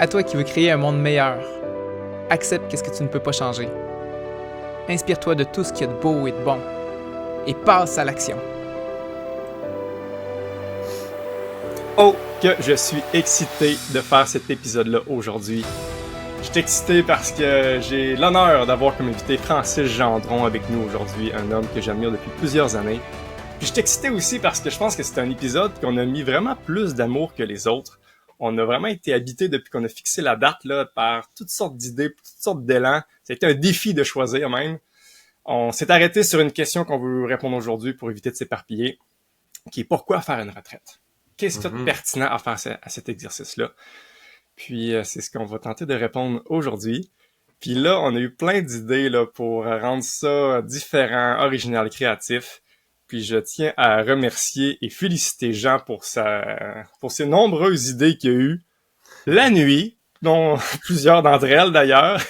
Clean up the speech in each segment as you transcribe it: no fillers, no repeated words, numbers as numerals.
À toi qui veux créer un monde meilleur, accepte qu'est-ce que tu ne peux pas changer. Inspire-toi de tout ce qu'il y a de beau et de bon et passe à l'action. Oh, que je suis excité de faire cet épisode-là aujourd'hui. Je suis excité parce que j'ai l'honneur d'avoir comme invité Francis Gendron avec nous aujourd'hui, un homme que j'admire depuis plusieurs années. Puis je suis excité aussi parce que je pense que c'est un épisode qu'on a mis vraiment plus d'amour que les autres. On a vraiment été habité depuis qu'on a fixé la date là, par toutes sortes d'idées, toutes sortes d'élan. Ça a été un défi de choisir même. On s'est arrêté sur une question qu'on veut répondre aujourd'hui pour éviter de s'éparpiller, qui est pourquoi faire une retraite? Qu'est-ce qu'il y a de pertinent à faire à cet exercice-là? Puis c'est ce qu'on va tenter de répondre aujourd'hui. Puis là, on a eu plein d'idées là, pour rendre ça différent, original, créatif. Puis je tiens à remercier et féliciter Jean pour ses nombreuses idées qu'il y a eu la nuit, dont plusieurs d'entre elles d'ailleurs.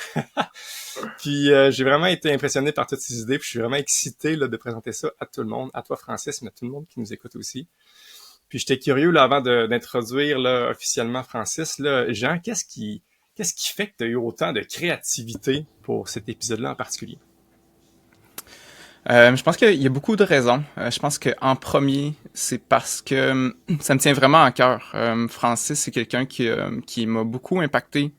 Puis j'ai vraiment été impressionné par toutes ces idées. Puis je suis vraiment excité là, de présenter ça à tout le monde, à toi Francis, mais à tout le monde qui nous écoute aussi. Puis j'étais curieux là avant d'introduire là officiellement Francis là, Jean, qu'est-ce qui fait que tu as eu autant de créativité pour cet épisode-là en particulier? Je pense qu'il y a beaucoup de raisons. Je pense qu'en premier, c'est parce que ça me tient vraiment à cœur. Francis, c'est quelqu'un qui m'a beaucoup impacté.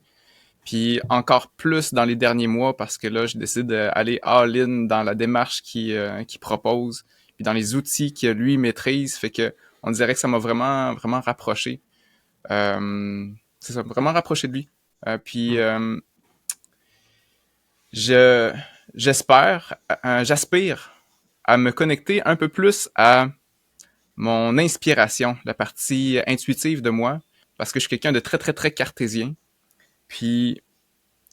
Puis encore plus dans les derniers mois parce que là, je décide d'aller all-in dans la démarche qu'il propose, puis dans les outils que lui maîtrise. Fait que on dirait que ça m'a vraiment, vraiment rapproché. C'est ça, vraiment rapproché de lui. J'aspire à me connecter un peu plus à mon inspiration, la partie intuitive de moi, parce que je suis quelqu'un de très, très, très cartésien. Puis,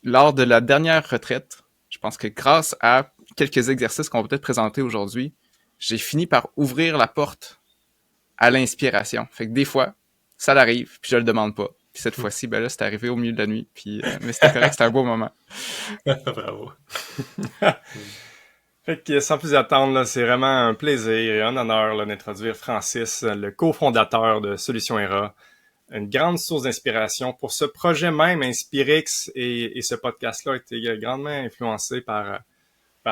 lors de la dernière retraite, je pense que grâce à quelques exercices qu'on va peut-être présenter aujourd'hui, j'ai fini par ouvrir la porte à l'inspiration. Fait que des fois, ça l'arrive, puis je le demande pas. Puis cette fois-ci, ben là, c'est arrivé au milieu de la nuit, puis mais c'était correct, c'était un beau moment. Bravo. Fait que sans plus attendre, là, c'est vraiment un plaisir et un honneur là, d'introduire Francis, le cofondateur de Solutions ERA, une grande source d'inspiration pour ce projet même Inspirix et ce podcast-là a été grandement influencé par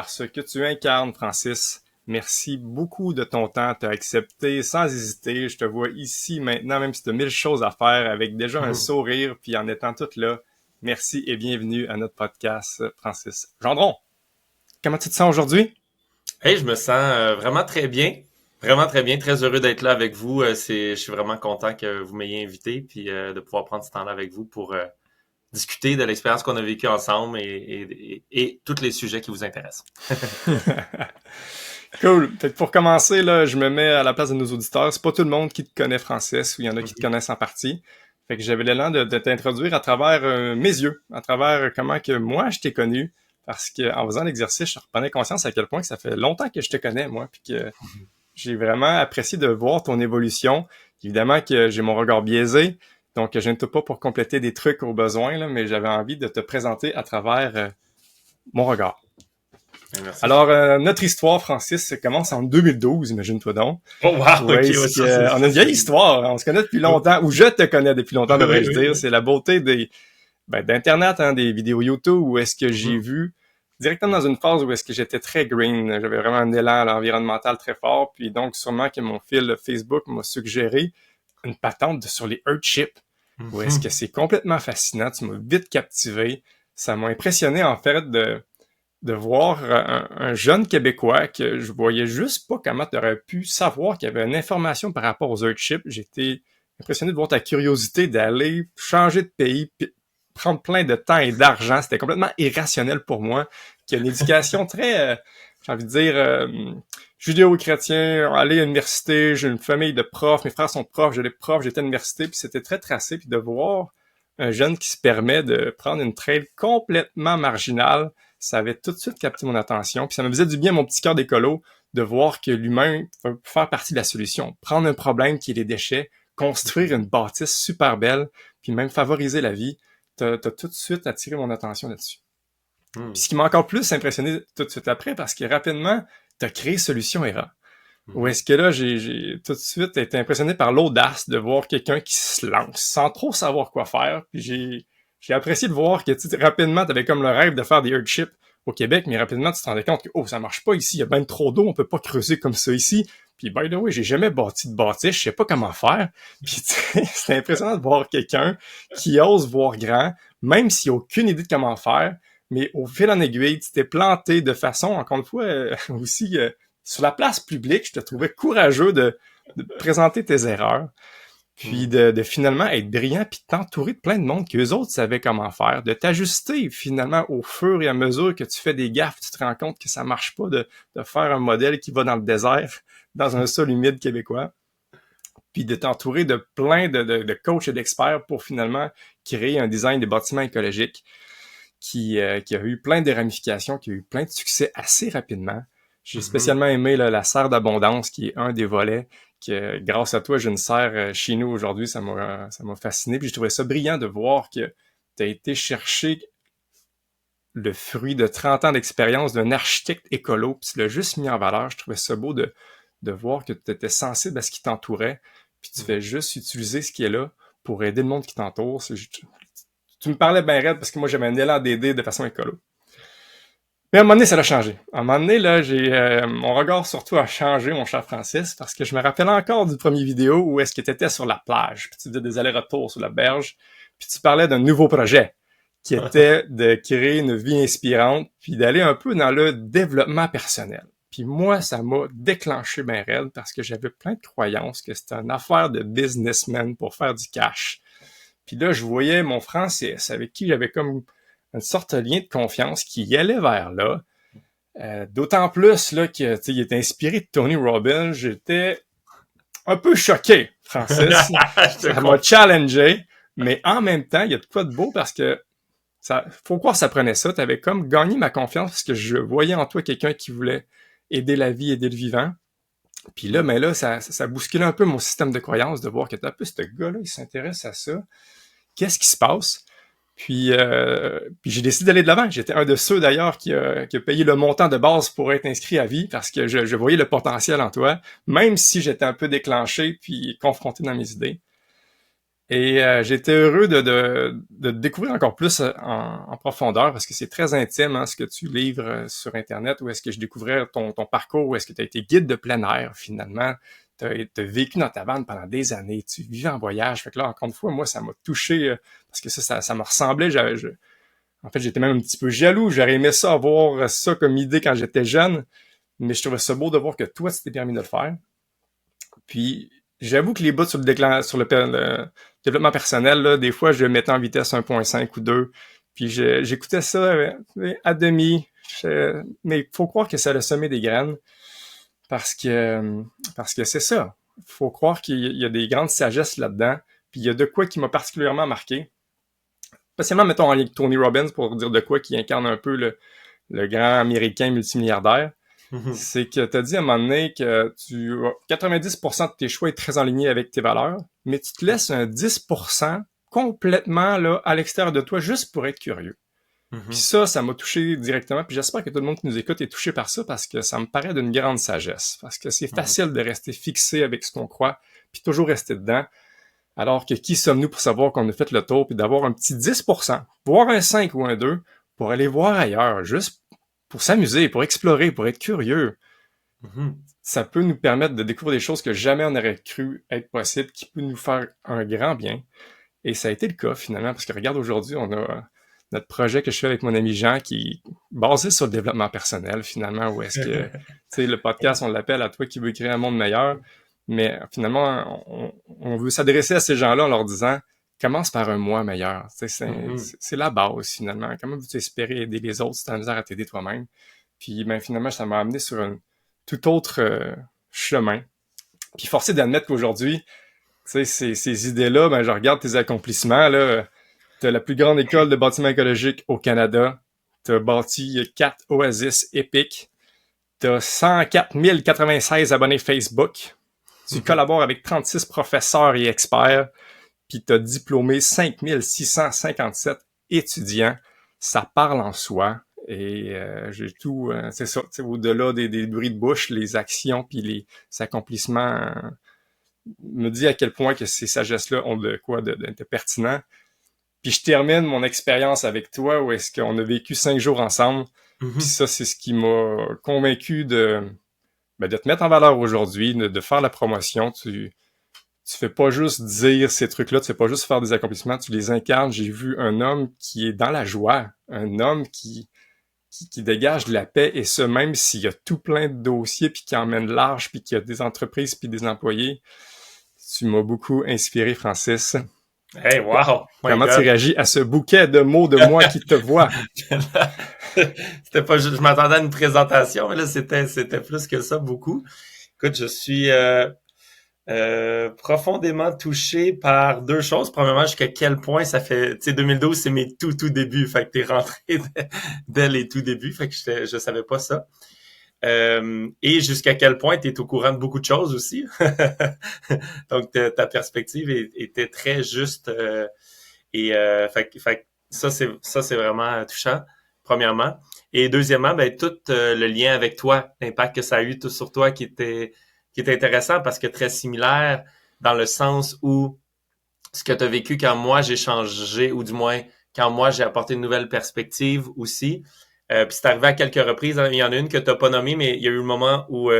ce que tu incarnes, Francis. Merci beaucoup de ton temps, tu as accepté sans hésiter. Je te vois ici maintenant, même si tu as 1000 choses à faire, avec déjà un sourire, puis en étant toute là. Merci et bienvenue à notre podcast, Francis Gendron. Comment tu te sens aujourd'hui? Hey, je me sens vraiment très bien. Vraiment très bien. Très heureux d'être là avec vous. Je suis vraiment content que vous m'ayez invité puis de pouvoir prendre ce temps-là avec vous pour discuter de l'expérience qu'on a vécue ensemble et tous les sujets qui vous intéressent. Cool. Fait que pour commencer, là, je me mets à la place de nos auditeurs. C'est pas tout le monde qui te connaît, Francis, ou il y en a qui te connaissent en partie. Fait que j'avais l'élan de t'introduire à travers mes yeux, à travers comment que moi je t'ai connu. Parce que en faisant l'exercice, je reprenais conscience à quel point que ça fait longtemps que je te connais, moi, puis que j'ai vraiment apprécié de voir ton évolution. Évidemment que j'ai mon regard biaisé, donc je ne te pas pour compléter des trucs au besoin, là, mais j'avais envie de te présenter à travers mon regard. Merci. Alors, notre histoire, Francis, commence en 2012, imagine-toi donc. Oh wow, ok, on a une vieille histoire, on se connaît depuis longtemps, ou je te connais depuis longtemps, devrais-je dire. C'est la beauté d'Internet, hein, des vidéos YouTube, où est-ce que j'ai vu directement dans une phase où est-ce que j'étais très green. J'avais vraiment un élan à l'environnemental très fort, puis donc sûrement que mon fil Facebook m'a suggéré une patente sur les Earthships, où est-ce que c'est complètement fascinant, tu m'as vite captivé. Ça m'a impressionné en fait de voir un jeune Québécois que je voyais juste pas comment tu aurais pu savoir qu'il y avait une information par rapport aux Earthships. J'étais impressionné de voir ta curiosité d'aller changer de pays, prendre plein de temps et d'argent. C'était complètement irrationnel pour moi. Qu'il y a une éducation très, j'ai envie de dire, judéo-chrétien, aller à l'université, j'ai une famille de profs, mes frères sont profs, j'ai des profs, j'étais à l'université, puis c'était très tracé, puis de voir un jeune qui se permet de prendre une trail complètement marginale, ça avait tout de suite capté mon attention, puis ça me faisait du bien, mon petit cœur d'écolo, de voir que l'humain peut faire partie de la solution. Prendre un problème qui est les déchets, construire une bâtisse super belle, puis même favoriser la vie. T'as tout de suite attiré mon attention là-dessus. Puis ce qui m'a encore plus impressionné tout de suite après, parce que rapidement, t'as créé Solutions ERA. Où est-ce que là, j'ai tout de suite été impressionné par l'audace de voir quelqu'un qui se lance sans trop savoir quoi faire. Puis j'ai apprécié de voir que rapidement, tu avais comme le rêve de faire des earthships au Québec, mais rapidement, tu te rendais compte que ça marche pas ici, il y a bien trop d'eau, on peut pas creuser comme ça ici. Puis, by the way, j'ai jamais bâti de bâtisse, je sais pas comment faire. Puis, c'est impressionnant de voir quelqu'un qui ose voir grand, même s'il a aucune idée de comment faire, mais au fil en aiguille, tu t'es planté de façon, encore une fois, aussi, sur la place publique, je te trouvais courageux de présenter tes erreurs, puis de finalement être brillant, puis de t'entourer de plein de monde qu'eux autres savaient comment faire, de t'ajuster finalement au fur et à mesure que tu fais des gaffes, tu te rends compte que ça marche pas de faire un modèle qui va dans le désert, dans un sol humide québécois, puis de t'entourer de plein de coachs et d'experts pour finalement créer un design de bâtiments écologiques qui a eu plein de ramifications, qui a eu plein de succès assez rapidement. J'ai spécialement aimé la serre d'abondance, qui est un des volets, que grâce à toi, j'ai une serre chez nous aujourd'hui, ça m'a fasciné, puis j'ai trouvé ça brillant de voir que tu as été chercher le fruit de 30 ans d'expérience d'un architecte écolo, puis tu l'as juste mis en valeur. Je trouvais ça beau de voir que tu étais sensible à ce qui t'entourait, puis tu fais juste utiliser ce qui est là pour aider le monde qui t'entoure. Tu me parlais bien raide parce que moi, j'avais un élan d'aider de façon écolo. Mais à un moment donné, ça a changé. À un moment donné, là, mon regard sur toi a changé, mon cher Francis, parce que je me rappelle encore du premier vidéo où est-ce que tu étais sur la plage, puis tu faisais des allers-retours sur la berge, puis tu parlais d'un nouveau projet qui était de créer une vie inspirante, puis d'aller un peu dans le développement personnel. Puis moi, ça m'a déclenché bien raide parce que j'avais plein de croyances que c'était une affaire de businessman pour faire du cash. Puis là, je voyais mon Francis, avec qui j'avais comme une sorte de lien de confiance qui y allait vers là. D'autant plus là qu'il était inspiré de Tony Robbins. J'étais un peu choqué, Francis. Ça m'a challengé, mais en même temps, il y a de quoi de beau parce que faut croire que ça prenait ça. Tu avais comme gagné ma confiance parce que je voyais en toi quelqu'un qui voulait aider la vie, aider le vivant. Puis là, mais là, ça bousculait un peu mon système de croyance de voir que t'as peu ce gars-là, il s'intéresse à ça. Qu'est-ce qui se passe? Puis j'ai décidé d'aller de l'avant. J'étais un de ceux d'ailleurs qui a payé le montant de base pour être inscrit à vie parce que je voyais le potentiel en toi, même si j'étais un peu déclenché puis confronté dans mes idées. Et j'étais heureux de découvrir encore plus en profondeur parce que c'est très intime hein, ce que tu livres sur Internet, où est-ce que je découvrais ton parcours, où est-ce que tu as été guide de plein air finalement. Tu as vécu dans ta vanne pendant des années, tu vivais en voyage. Fait que là, encore une fois, moi, ça m'a touché parce que ça me ressemblait. En fait, j'étais même un petit peu jaloux. J'aurais aimé ça, avoir ça comme idée quand j'étais jeune, mais je trouvais ça beau de voir que toi, tu t'es permis de le faire. Puis, j'avoue que les bouts sur le développement personnel, là, des fois, je le mettais en vitesse 1.5 ou 2, puis j'écoutais ça à demi. Mais il faut croire que ça a semé des graines. Parce que c'est ça. Faut croire qu'il y a des grandes sagesses là-dedans. Puis il y a de quoi qui m'a particulièrement marqué. Spécialement, mettons, avec Tony Robbins, pour dire de quoi qui incarne un peu le grand américain multimilliardaire. C'est que tu as dit à un moment donné que 90% de tes choix est très aligné avec tes valeurs, mais tu te laisses un 10% complètement là à l'extérieur de toi juste pour être curieux. Puis ça m'a touché directement. Puis j'espère que tout le monde qui nous écoute est touché par ça parce que ça me paraît d'une grande sagesse. Parce que c'est facile de rester fixé avec ce qu'on croit puis toujours rester dedans. Alors que qui sommes-nous pour savoir qu'on a fait le tour puis d'avoir un petit 10%, voire un 5 ou un 2 pour aller voir ailleurs, juste pour s'amuser, pour explorer, pour être curieux. Ça peut nous permettre de découvrir des choses que jamais on aurait cru être possible, qui peut nous faire un grand bien. Et ça a été le cas finalement parce que regarde aujourd'hui, on a notre projet que je fais avec mon ami Jean qui est basé sur le développement personnel finalement, où est-ce que, tu sais, le podcast, on l'appelle à toi qui veux créer un monde meilleur, mais finalement, on veut s'adresser à ces gens-là en leur disant, commence par un moi meilleur, tu sais, c'est la base finalement, comment veux-tu espérer aider les autres si t'as la misère à t'aider toi-même, puis ben finalement, ça m'a amené sur un tout autre chemin, puis forcé d'admettre qu'aujourd'hui, tu sais, ces idées-là, ben je regarde tes accomplissements, là. T'as la plus grande école de bâtiment écologique au Canada. T'as bâti 4 oasis épiques. T'as 104 096 abonnés Facebook. Tu collabores avec 36 professeurs et experts. Puis t'as diplômé 5 657 étudiants. Ça parle en soi. Et j'ai tout... c'est ça, au-delà des bruits de bouche, les actions puis les accomplissements me dit à quel point que ces sagesses-là ont de quoi de pertinent. Puis je termine mon expérience avec toi où est-ce qu'on a vécu 5 jours ensemble. Mhm. Puis ça, c'est ce qui m'a convaincu de te mettre en valeur aujourd'hui, de faire la promotion. Tu fais pas juste dire ces trucs-là, tu fais pas juste faire des accomplissements, tu les incarnes. J'ai vu un homme qui est dans la joie, un homme qui dégage de la paix, et ce, même s'il y a tout plein de dossiers, puis qui emmène large, puis qu'il y a des entreprises, puis des employés. Tu m'as beaucoup inspiré, Francis. Hey, wow! Comment tu réagis à ce bouquet de mots de moi qui te voit? C'était pas juste, je m'attendais à une présentation, mais là, c'était plus que ça, beaucoup. Écoute, je suis profondément touché par deux choses. Premièrement, jusqu'à quel point ça fait, tu sais, 2012, c'est mes tout débuts. Fait que t'es rentré dès les tout débuts. Fait que je savais pas ça. Et jusqu'à quel point tu es au courant de beaucoup de choses aussi. Donc, ta perspective était très juste. Fait que ça, c'est vraiment touchant, premièrement. Et deuxièmement, ben, tout le lien avec toi, l'impact que ça a eu tout sur toi qui était intéressant parce que très similaire dans le sens où ce que tu as vécu quand moi j'ai changé, ou du moins quand moi j'ai apporté une nouvelle perspective aussi. Puis c'est arrivé à quelques reprises. Il y en a une que tu n'as pas nommée, mais il y a eu le moment où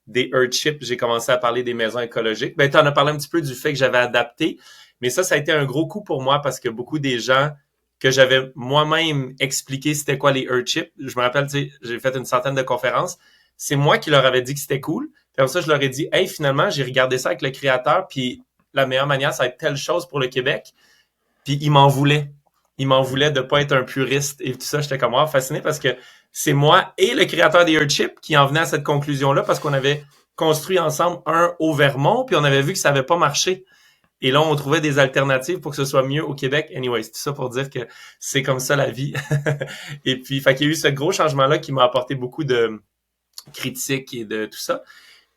des Earthships, j'ai commencé à parler des maisons écologiques. Ben, tu en as parlé un petit peu du fait que j'avais adapté, mais ça a été un gros coup pour moi parce que beaucoup des gens que j'avais moi-même expliqué c'était quoi les Earthships. Je me rappelle, tu sais, j'ai fait une centaine de conférences. C'est moi qui leur avais dit que c'était cool. Puis comme ça, je leur ai dit, hey, finalement, j'ai regardé ça avec le créateur, puis la meilleure manière, ça va être telle chose pour le Québec. Puis il m'en voulait. Il m'en voulait de pas être un puriste et tout ça. J'étais comme, fasciné parce que c'est moi et le créateur des Earthships qui en venait à cette conclusion-là parce qu'on avait construit ensemble un au Vermont, puis on avait vu que ça avait pas marché. Et là, on trouvait des alternatives pour que ce soit mieux au Québec. Anyway, c'est tout ça pour dire que c'est comme ça la vie. Et puis, fait qu'il y a eu ce gros changement-là qui m'a apporté beaucoup de critiques et de tout ça.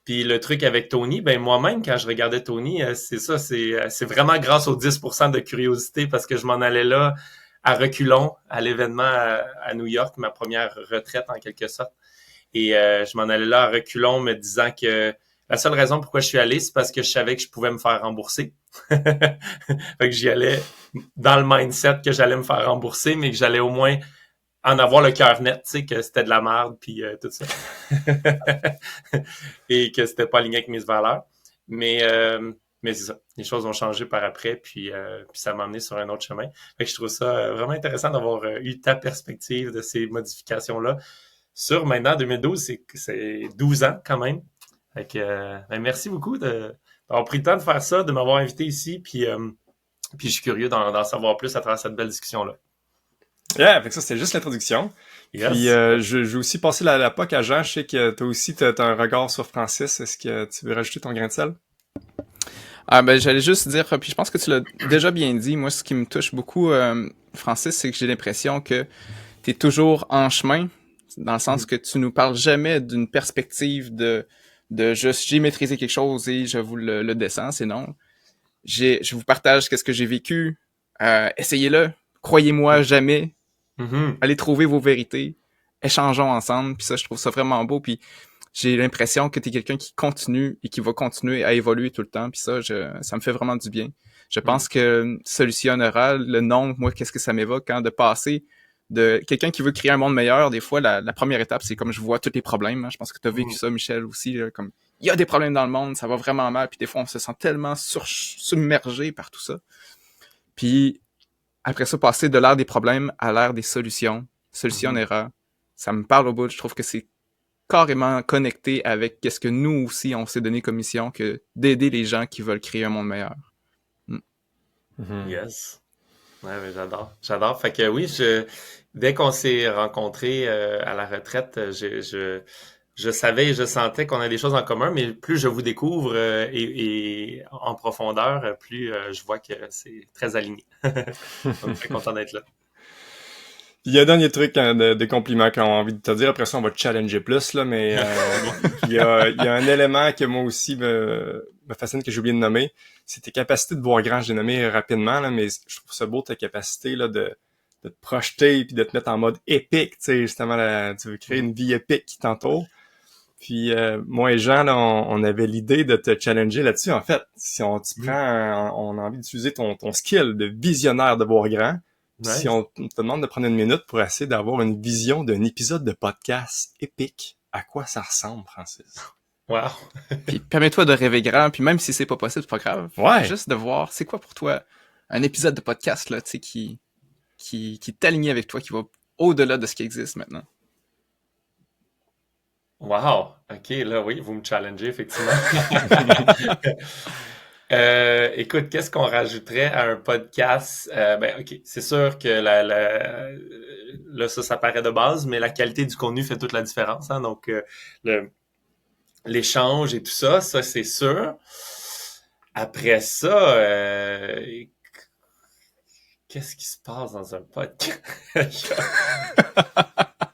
Puis le truc avec Tony, ben moi-même, quand je regardais Tony, c'est vraiment grâce aux 10% de curiosité parce que je m'en allais là à reculons à l'événement à New York, ma première retraite en quelque sorte. Et je m'en allais là à reculons me disant que la seule raison pourquoi je suis allé, c'est parce que je savais que je pouvais me faire rembourser. Fait que j'y allais dans le mindset que j'allais me faire rembourser, mais que j'allais au moins en avoir le cœur net, tu sais, que c'était de la merde, puis tout ça. Et que c'était pas aligné avec mes valeurs. Mais c'est ça. Les choses ont changé par après, puis ça m'a amené sur un autre chemin. Fait que je trouve ça vraiment intéressant d'avoir eu ta perspective de ces modifications-là. Sur maintenant, 2012, c'est 12 ans quand même. Fait que, merci beaucoup d'avoir pris le temps de faire ça, de m'avoir invité ici, puis je suis curieux d'en savoir plus à travers cette belle discussion-là. Yeah, fait que ça, c'était juste l'introduction. Yes. Puis je vais aussi passer la POC à Jean. Je sais que toi aussi, t'as un regard sur Francis. Est-ce que tu veux rajouter ton grain de sel? J'allais juste dire, puis je pense que tu l'as déjà bien dit, moi, ce qui me touche beaucoup, Francis, c'est que j'ai l'impression que t'es toujours en chemin, dans le sens que tu nous parles jamais d'une perspective de juste j'ai maîtrisé quelque chose et je vous le descends, c'est non. Je vous partage qu'est-ce que j'ai vécu, essayez-le, croyez-moi jamais, allez trouver vos vérités, échangeons ensemble, puis ça, je trouve ça vraiment beau, puis j'ai l'impression que t'es quelqu'un qui continue et qui va continuer à évoluer tout le temps, puis ça me fait vraiment du bien. Je pense que Solutionnera, le nom, moi, qu'est-ce que ça m'évoque, de passer de quelqu'un qui veut créer un monde meilleur, des fois, la première étape, c'est comme je vois tous les problèmes. Je pense que tu as vécu ça, Michel, aussi. Là, comme il y a des problèmes dans le monde, ça va vraiment mal, puis des fois, on se sent tellement submergé par tout ça. Puis après ça, passer de l'ère des problèmes à l'ère des solutions. Solutionnera, ça me parle au bout. Je trouve que c'est carrément connecté avec qu'est-ce que nous aussi, on s'est donné comme mission, que d'aider les gens qui veulent créer un monde meilleur. Yes. Ouais, mais j'adore. Fait que oui, dès qu'on s'est rencontrés à la retraite, je savais et je sentais qu'on a des choses en commun, mais plus je vous découvre et en profondeur, plus je vois que c'est très aligné. Donc, très content d'être là. Il y a un dernier truc de compliments qu'on a envie de te dire. Après ça, on va te challenger plus, là, mais il y a un élément que moi aussi me fascine, que j'ai oublié de nommer. C'est tes capacités de voir grand. Je l'ai nommé rapidement, là, mais je trouve ça beau, ta capacité là, de te projeter puis de te mettre en mode épique. Tu sais, justement, tu veux créer une vie épique qui t'entoure. Puis moi et Jean, là, on avait l'idée de te challenger là-dessus. En fait, si on on a envie d'utiliser ton skill de visionnaire de voir grand, puis si on te demande de prendre une minute pour essayer d'avoir une vision d'un épisode de podcast épique, à quoi ça ressemble, Francis? Wow! Puis permets-toi de rêver grand, puis même si c'est pas possible, c'est pas grave. Ouais. Juste de voir, c'est quoi pour toi un épisode de podcast là, tu sais, qui t'aligne avec toi, qui va au-delà de ce qui existe maintenant. Wow! OK, là, oui, vous me challengez, effectivement. Écoute, qu'est-ce qu'on rajouterait à un podcast? OK, c'est sûr que là, ça paraît de base, mais la qualité du contenu fait toute la différence, hein? Donc, l'échange et tout ça, c'est sûr. Après ça, qu'est-ce qui se passe dans un podcast?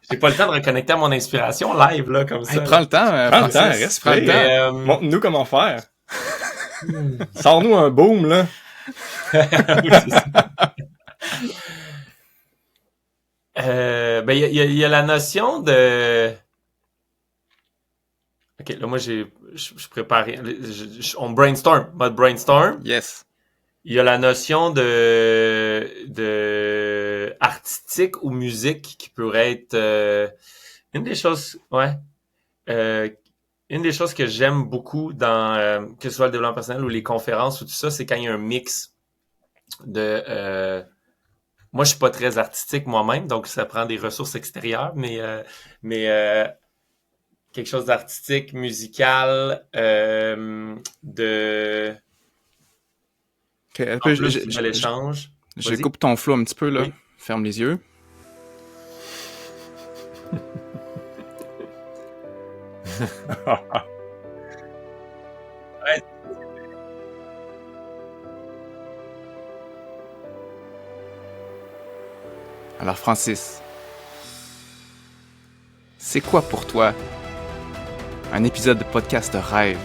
J'ai pas le temps de reconnecter à mon inspiration live, là, comme ça. Hey, prends le temps, Prends le Francis. temps, reste Prends le prêt. temps. Montre-nous comment faire. Sors-nous un boom, là. Oui, c'est ça. Il y a la notion de... OK, là, moi, je prépare... On brainstorm, mode brainstorm. Yes. Il y a la notion de artistique ou musique qui pourrait être une des choses, une des choses que j'aime beaucoup dans que ce soit le développement personnel ou les conférences ou tout ça, c'est quand il y a un mix de moi je suis pas très artistique moi-même, donc ça prend des ressources extérieures, mais quelque chose d'artistique, musical, de Okay, en plus de l'échange. Je coupe ton flow un petit peu, là. Oui. Ferme les yeux. Alors, Francis, c'est quoi pour toi un épisode de podcast de rêve?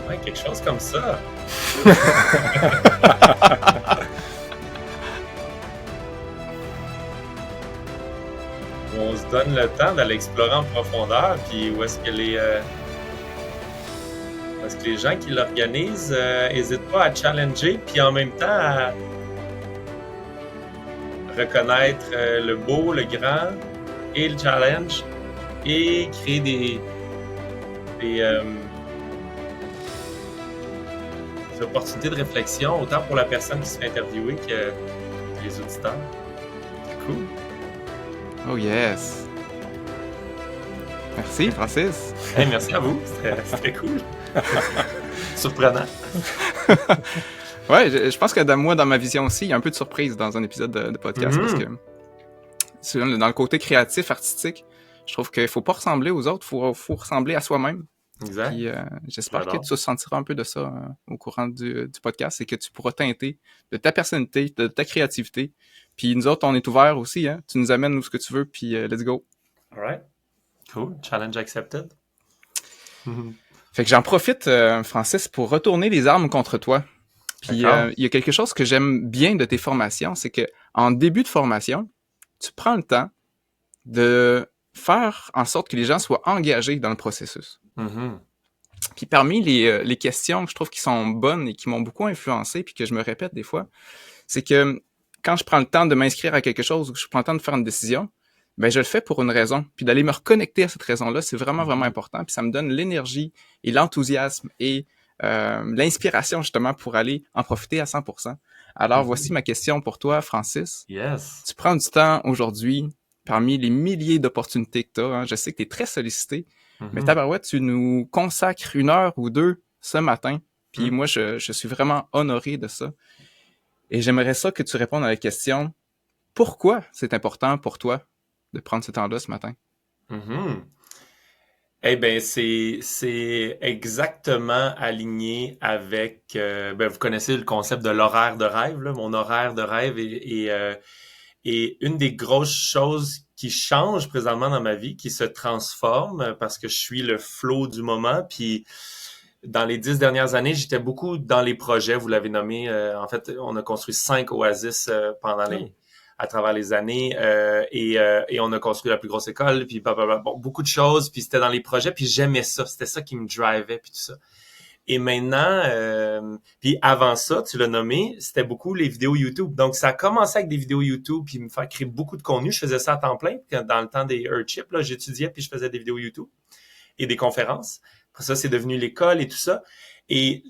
Ouais, quelque chose comme ça. On se donne le temps d'aller explorer en profondeur, puis où est-ce que les gens qui l'organisent n'hésitent pas à challenger, puis en même temps à reconnaître le beau, le grand et le challenge, et créer des opportunités de réflexion, autant pour la personne qui se fait interviewer que les auditeurs. C'est cool. Oh yes! Merci, Francis. Hey, merci à vous, c'était cool. Surprenant. Ouais, je pense que moi, dans ma vision aussi, il y a un peu de surprise dans un épisode de podcast parce que dans le côté créatif, artistique, je trouve qu'il faut pas ressembler aux autres, faut ressembler à soi-même. Exact. Puis j'espère que tu sentiras un peu de ça au courant du podcast et que tu pourras teinter de ta personnalité, de ta créativité. Puis nous autres, on est ouverts aussi, hein. Tu nous amènes où ce que tu veux, puis let's go. All right. Cool. Challenge accepted. Fait que j'en profite, Francis, pour retourner les armes contre toi. Puis il y a quelque chose que j'aime bien de tes formations, c'est que en début de formation, tu prends le temps de faire en sorte que les gens soient engagés dans le processus. Puis parmi les questions que je trouve qui sont bonnes et qui m'ont beaucoup influencé, puis que je me répète des fois, c'est que quand je prends le temps de m'inscrire à quelque chose ou que je prends le temps de faire une décision, ben je le fais pour une raison. Puis d'aller me reconnecter à cette raison-là, c'est vraiment, vraiment important. Puis ça me donne l'énergie et l'enthousiasme et l'inspiration justement pour aller en profiter à 100%. Alors voici ma question pour toi, Francis. Yes. Tu prends du temps aujourd'hui, parmi les milliers d'opportunités que tu as, hein, je sais que tu es très sollicité, mais tabarouette, tu nous consacres 1 heure ou 2 ce matin. Puis moi, je suis vraiment honoré de ça. Et j'aimerais ça que tu répondes à la question, pourquoi c'est important pour toi de prendre ce temps-là ce matin? Eh bien, c'est exactement aligné avec... vous connaissez le concept de l'horaire de rêve, là. Mon horaire de rêve Et une des grosses choses qui change présentement dans ma vie, qui se transforme parce que je suis le flow du moment, puis dans les 10 dernières années, j'étais beaucoup dans les projets, vous l'avez nommé. En fait, on a construit 5 oasis à travers les années et on a construit la plus grosse école, puis bon, beaucoup de choses, puis c'était dans les projets, puis j'aimais ça. C'était ça qui me drivait, puis tout ça. Et maintenant, puis avant ça, tu l'as nommé, c'était beaucoup les vidéos YouTube. Donc, ça a commencé avec des vidéos YouTube, puis me faire créer beaucoup de contenu. Je faisais ça à temps plein. Dans le temps des Earthships, là, j'étudiais, puis je faisais des vidéos YouTube et des conférences. Après ça, c'est devenu l'école et tout ça. Et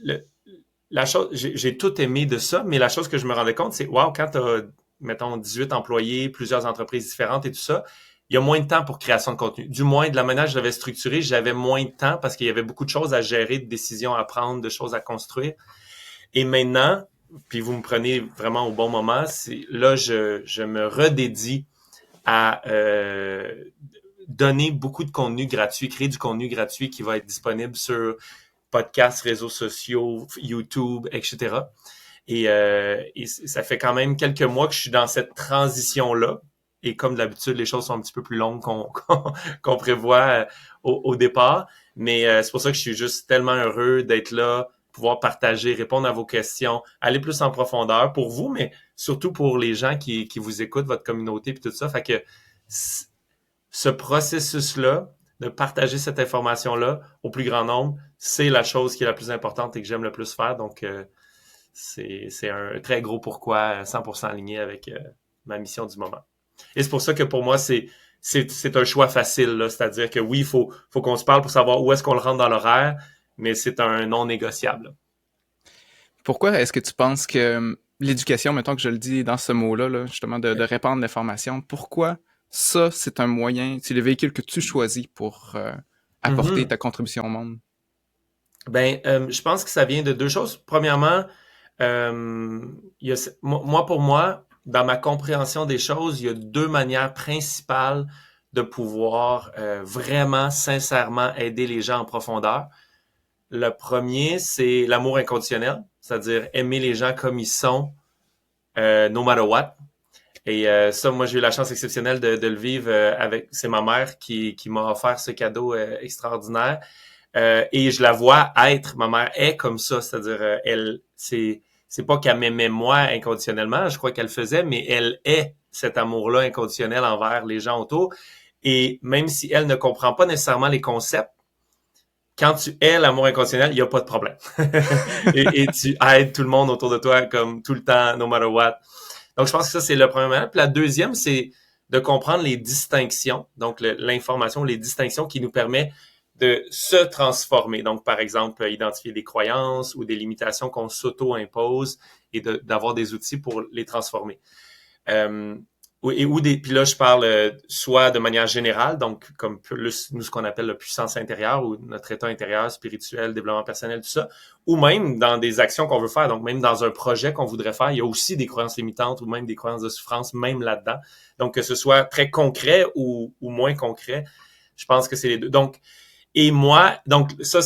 la chose, j'ai tout aimé de ça, mais la chose que je me rendais compte, c'est, wow, quand t'as, mettons, 18 employés, plusieurs entreprises différentes et tout ça, il y a moins de temps pour création de contenu. Du moins, de la manière que je l'avais structuré, j'avais moins de temps parce qu'il y avait beaucoup de choses à gérer, de décisions à prendre, de choses à construire. Et maintenant, puis vous me prenez vraiment au bon moment, là, je me redédie à donner beaucoup de contenu gratuit, créer du contenu gratuit qui va être disponible sur podcasts, réseaux sociaux, YouTube, etc. Et ça fait quand même quelques mois que je suis dans cette transition-là. Et comme d'habitude, les choses sont un petit peu plus longues qu'on prévoit au départ. Mais c'est pour ça que je suis juste tellement heureux d'être là, pouvoir partager, répondre à vos questions, aller plus en profondeur pour vous, mais surtout pour les gens qui vous écoutent, votre communauté puis tout ça. Fait que ce processus-là, de partager cette information-là au plus grand nombre, c'est la chose qui est la plus importante et que j'aime le plus faire. Donc, c'est un très gros pourquoi 100% aligné avec ma mission du moment. Et c'est pour ça que pour moi, c'est un choix facile, là. C'est-à-dire que oui, il faut qu'on se parle pour savoir où est-ce qu'on le rentre dans l'horaire, mais c'est un non négociable, là. Pourquoi est-ce que tu penses que l'éducation, mettons que je le dis dans ce mot-là, là, justement, de répandre l'information, pourquoi ça, c'est un moyen, c'est le véhicule que tu choisis pour apporter ta contribution au monde? Ben, je pense que ça vient de deux choses. Premièrement, pour moi, dans ma compréhension des choses, il y a deux manières principales de pouvoir vraiment, sincèrement aider les gens en profondeur. Le premier, c'est l'amour inconditionnel, c'est-à-dire aimer les gens comme ils sont, no matter what. Et ça, moi, j'ai eu la chance exceptionnelle de le vivre c'est ma mère qui m'a offert ce cadeau extraordinaire. Et je la vois être, ma mère est comme ça, c'est-à-dire c'est pas qu'elle m'aimait moi inconditionnellement, je crois qu'elle faisait, mais elle est cet amour-là inconditionnel envers les gens autour. Et même si elle ne comprend pas nécessairement les concepts, quand tu es l'amour inconditionnel, il n'y a pas de problème. et tu aides tout le monde autour de toi comme tout le temps, no matter what. Donc, je pense que ça, c'est le premier moment. Puis la deuxième, c'est de comprendre les distinctions, donc l'information, les distinctions qui nous permet de se transformer. Donc, par exemple, identifier des croyances ou des limitations qu'on s'auto-impose et d'avoir des outils pour les transformer. Puis là, je parle soit de manière générale, donc comme plus nous, ce qu'on appelle la puissance intérieure ou notre état intérieur, spirituel, développement personnel, tout ça, ou même dans des actions qu'on veut faire, donc même dans un projet qu'on voudrait faire, il y a aussi des croyances limitantes ou même des croyances de souffrance, même là-dedans. Donc, que ce soit très concret ou moins concret, je pense que c'est les deux. Donc ça,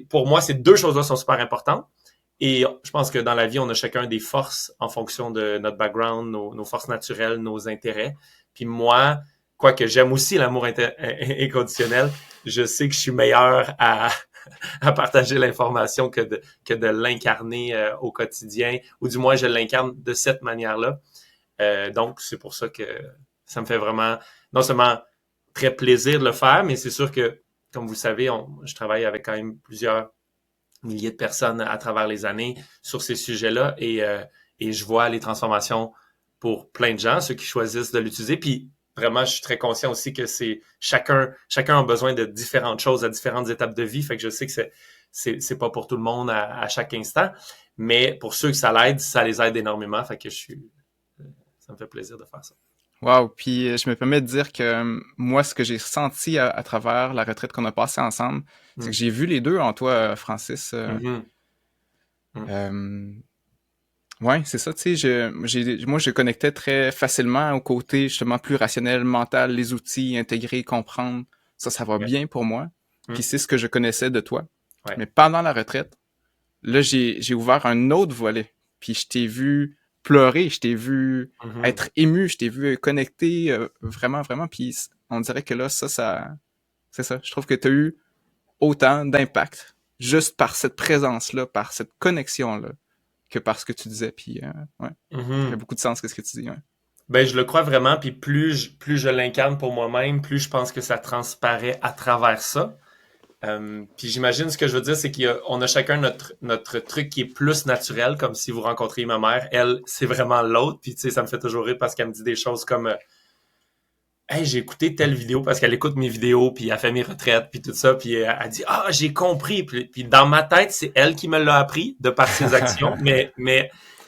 pour moi, ces deux choses-là sont super importantes. Et je pense que dans la vie, on a chacun des forces en fonction de notre background, nos forces naturelles, nos intérêts. Puis moi, quoique j'aime aussi l'amour inconditionnel, je sais que je suis meilleur à partager l'information que de l'incarner au quotidien, ou du moins je l'incarne de cette manière-là. Donc, c'est pour ça que ça me fait vraiment, non seulement très plaisir de le faire, mais c'est sûr que, comme vous le savez, je travaille avec quand même plusieurs milliers de personnes à travers les années sur ces sujets-là et je vois les transformations pour plein de gens, ceux qui choisissent de l'utiliser. Puis vraiment, je suis très conscient aussi que c'est chacun a besoin de différentes choses à différentes étapes de vie. Fait que je sais que c'est pas pour tout le monde à chaque instant, mais pour ceux que ça l'aide, ça les aide énormément. Fait que ça me fait plaisir de faire ça. Wow, puis je me permets de dire que moi, ce que j'ai ressenti à travers la retraite qu'on a passée ensemble, c'est que j'ai vu les deux en toi, Francis. Ouais, c'est ça, tu sais, moi, je connectais très facilement au côté, justement, plus rationnel, mental, les outils, intégrer, comprendre. Ça va bien pour moi. Puis c'est ce que je connaissais de toi. Mais pendant la retraite, là, j'ai ouvert un autre volet. Puis je t'ai vu pleurer, je t'ai vu Mhm. être ému, je t'ai vu connecté, vraiment, vraiment. Puis on dirait que là, c'est ça. Je trouve que tu as eu autant d'impact juste par cette présence-là, par cette connexion-là, que par ce que tu disais. Puis ouais, ça fait Mhm. beaucoup de sens, ce que tu dis. Ouais. Ben, je le crois vraiment, puis plus je l'incarne pour moi-même, plus je pense que ça transparaît à travers ça. Puis j'imagine ce que je veux dire, c'est qu'on a chacun notre truc qui est plus naturel, comme si vous rencontriez ma mère. Elle, c'est vraiment l'autre. Puis tu sais, ça me fait toujours rire parce qu'elle me dit des choses comme hey, j'ai écouté telle vidéo parce qu'elle écoute mes vidéos, puis elle fait mes retraites, puis tout ça, puis elle dit ah, j'ai compris. Puis dans ma tête, c'est elle qui me l'a appris de par ses actions, mais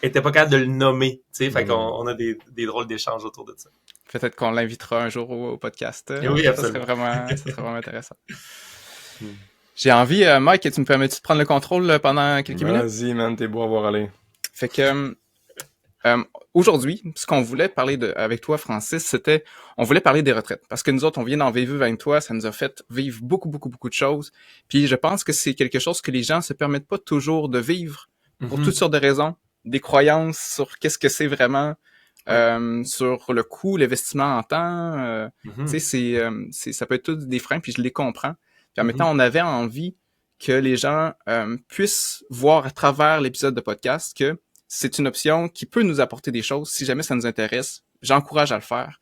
elle était pas capable de le nommer. Tu sais, fait qu'on a des drôles d'échanges autour de ça. Peut-être qu'on l'invitera un jour au podcast. Et oui, Ça absolument. serait vraiment intéressant. J'ai envie, Mike, tu me permets-tu de prendre le contrôle pendant quelques minutes? Vas-y, man, t'es beau à voir aller. Fait que aujourd'hui, ce qu'on voulait parler avec toi, Francis, on voulait parler des retraites. Parce que nous autres, on vient d'en vivre avec toi, ça nous a fait vivre beaucoup, beaucoup, beaucoup de choses. Puis je pense que c'est quelque chose que les gens se permettent pas toujours de vivre pour toutes sortes de raisons. Des croyances sur qu'est-ce que c'est vraiment, sur le coût, l'investissement en temps. Tu sais, ça peut être tout des freins, puis je les comprends. Puis en même temps, on avait envie que les gens puissent voir à travers l'épisode de podcast que c'est une option qui peut nous apporter des choses. Si jamais ça nous intéresse, j'encourage à le faire.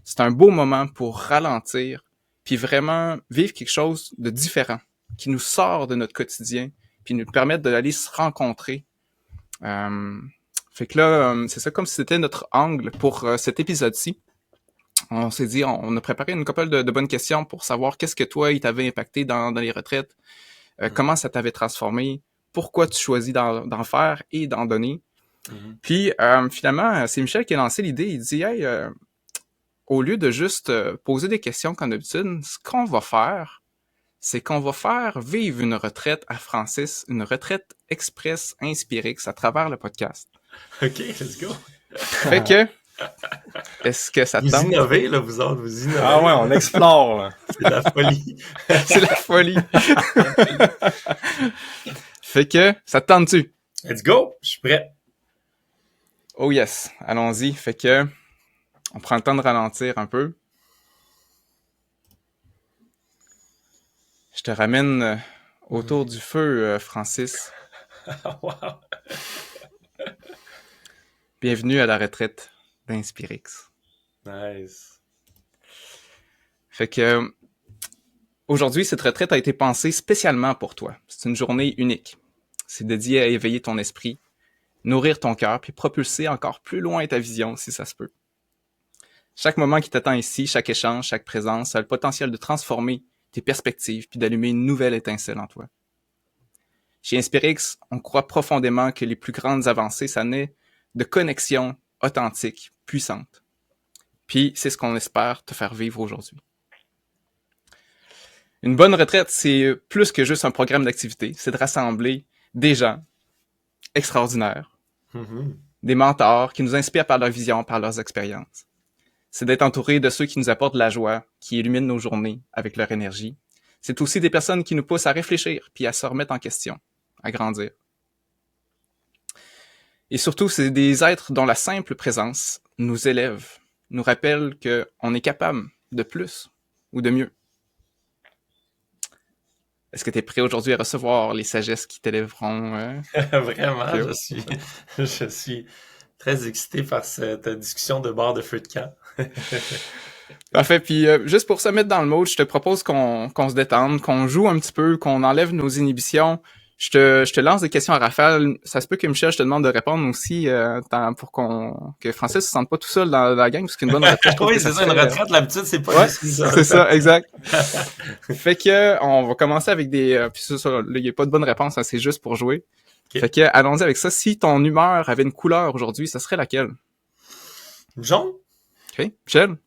C'est un beau moment pour ralentir, puis vraiment vivre quelque chose de différent, qui nous sort de notre quotidien, puis nous permettre d'aller se rencontrer. Fait que là, c'est ça comme si c'était notre angle pour cet épisode-ci. On s'est dit, on a préparé une couple de bonnes questions pour savoir qu'est-ce que toi, il t'avait impacté dans les retraites, comment ça t'avait transformé, pourquoi tu choisis d'en faire et d'en donner. Puis finalement, c'est Michel qui a lancé l'idée. Il dit, hey, au lieu de juste poser des questions comme d'habitude, ce qu'on va faire, c'est qu'on va faire vivre une retraite à Francis, une retraite express Inspirix à travers le podcast. OK, let's go. Fait que, est-ce que ça te tente? Vous innovez, là, vous autres, vous innovez. Ah ouais, on explore, là. C'est la folie. C'est la folie. Fait que, ça te tente-tu? Let's go, je suis prêt. Oh yes, allons-y. Fait que, on prend le temps de ralentir un peu. Je te ramène autour du feu, Francis. Wow. Bienvenue à la retraite d'Inspirix. Nice. Fait que, aujourd'hui, cette retraite a été pensée spécialement pour toi. C'est une journée unique. C'est dédié à éveiller ton esprit, nourrir ton cœur, puis propulser encore plus loin ta vision, si ça se peut. Chaque moment qui t'attend ici, chaque échange, chaque présence, a le potentiel de transformer tes perspectives, puis d'allumer une nouvelle étincelle en toi. Chez Inspirix, on croit profondément que les plus grandes avancées, ça naît de connexions authentiques, puissantes. Puis c'est ce qu'on espère te faire vivre aujourd'hui. Une bonne retraite, c'est plus que juste un programme d'activité. C'est de rassembler des gens extraordinaires, des mentors qui nous inspirent par leur vision, par leurs expériences. C'est d'être entouré de ceux qui nous apportent de la joie, qui illuminent nos journées avec leur énergie. C'est aussi des personnes qui nous poussent à réfléchir puis à se remettre en question, à grandir. Et surtout, c'est des êtres dont la simple présence nous élève, nous rappelle qu'on est capable de plus ou de mieux. Est-ce que tu es prêt aujourd'hui à recevoir les sagesses qui t'élèveront? Vraiment, je suis très excité par cette discussion de bord de feu de camp. Parfait, puis juste pour se mettre dans le mode, je te propose qu'on se détende, qu'on joue un petit peu, qu'on enlève nos inhibitions. Je te lance des questions à rafale. Ça se peut que Michel, je te demande de répondre aussi pour que Francis ne se sente pas tout seul dans la gang, parce qu'une bonne retraite. Oui, c'est ça, une retraite, l'habitude, c'est pas juste ça. C'est ça, exact. Fait que on va commencer avec des... puis ça, là, il n'y a pas de bonne réponse, hein, c'est juste pour jouer. Okay. Fait que allons-y avec ça. Si ton humeur avait une couleur aujourd'hui, ça serait laquelle? Jaune. OK. Michel?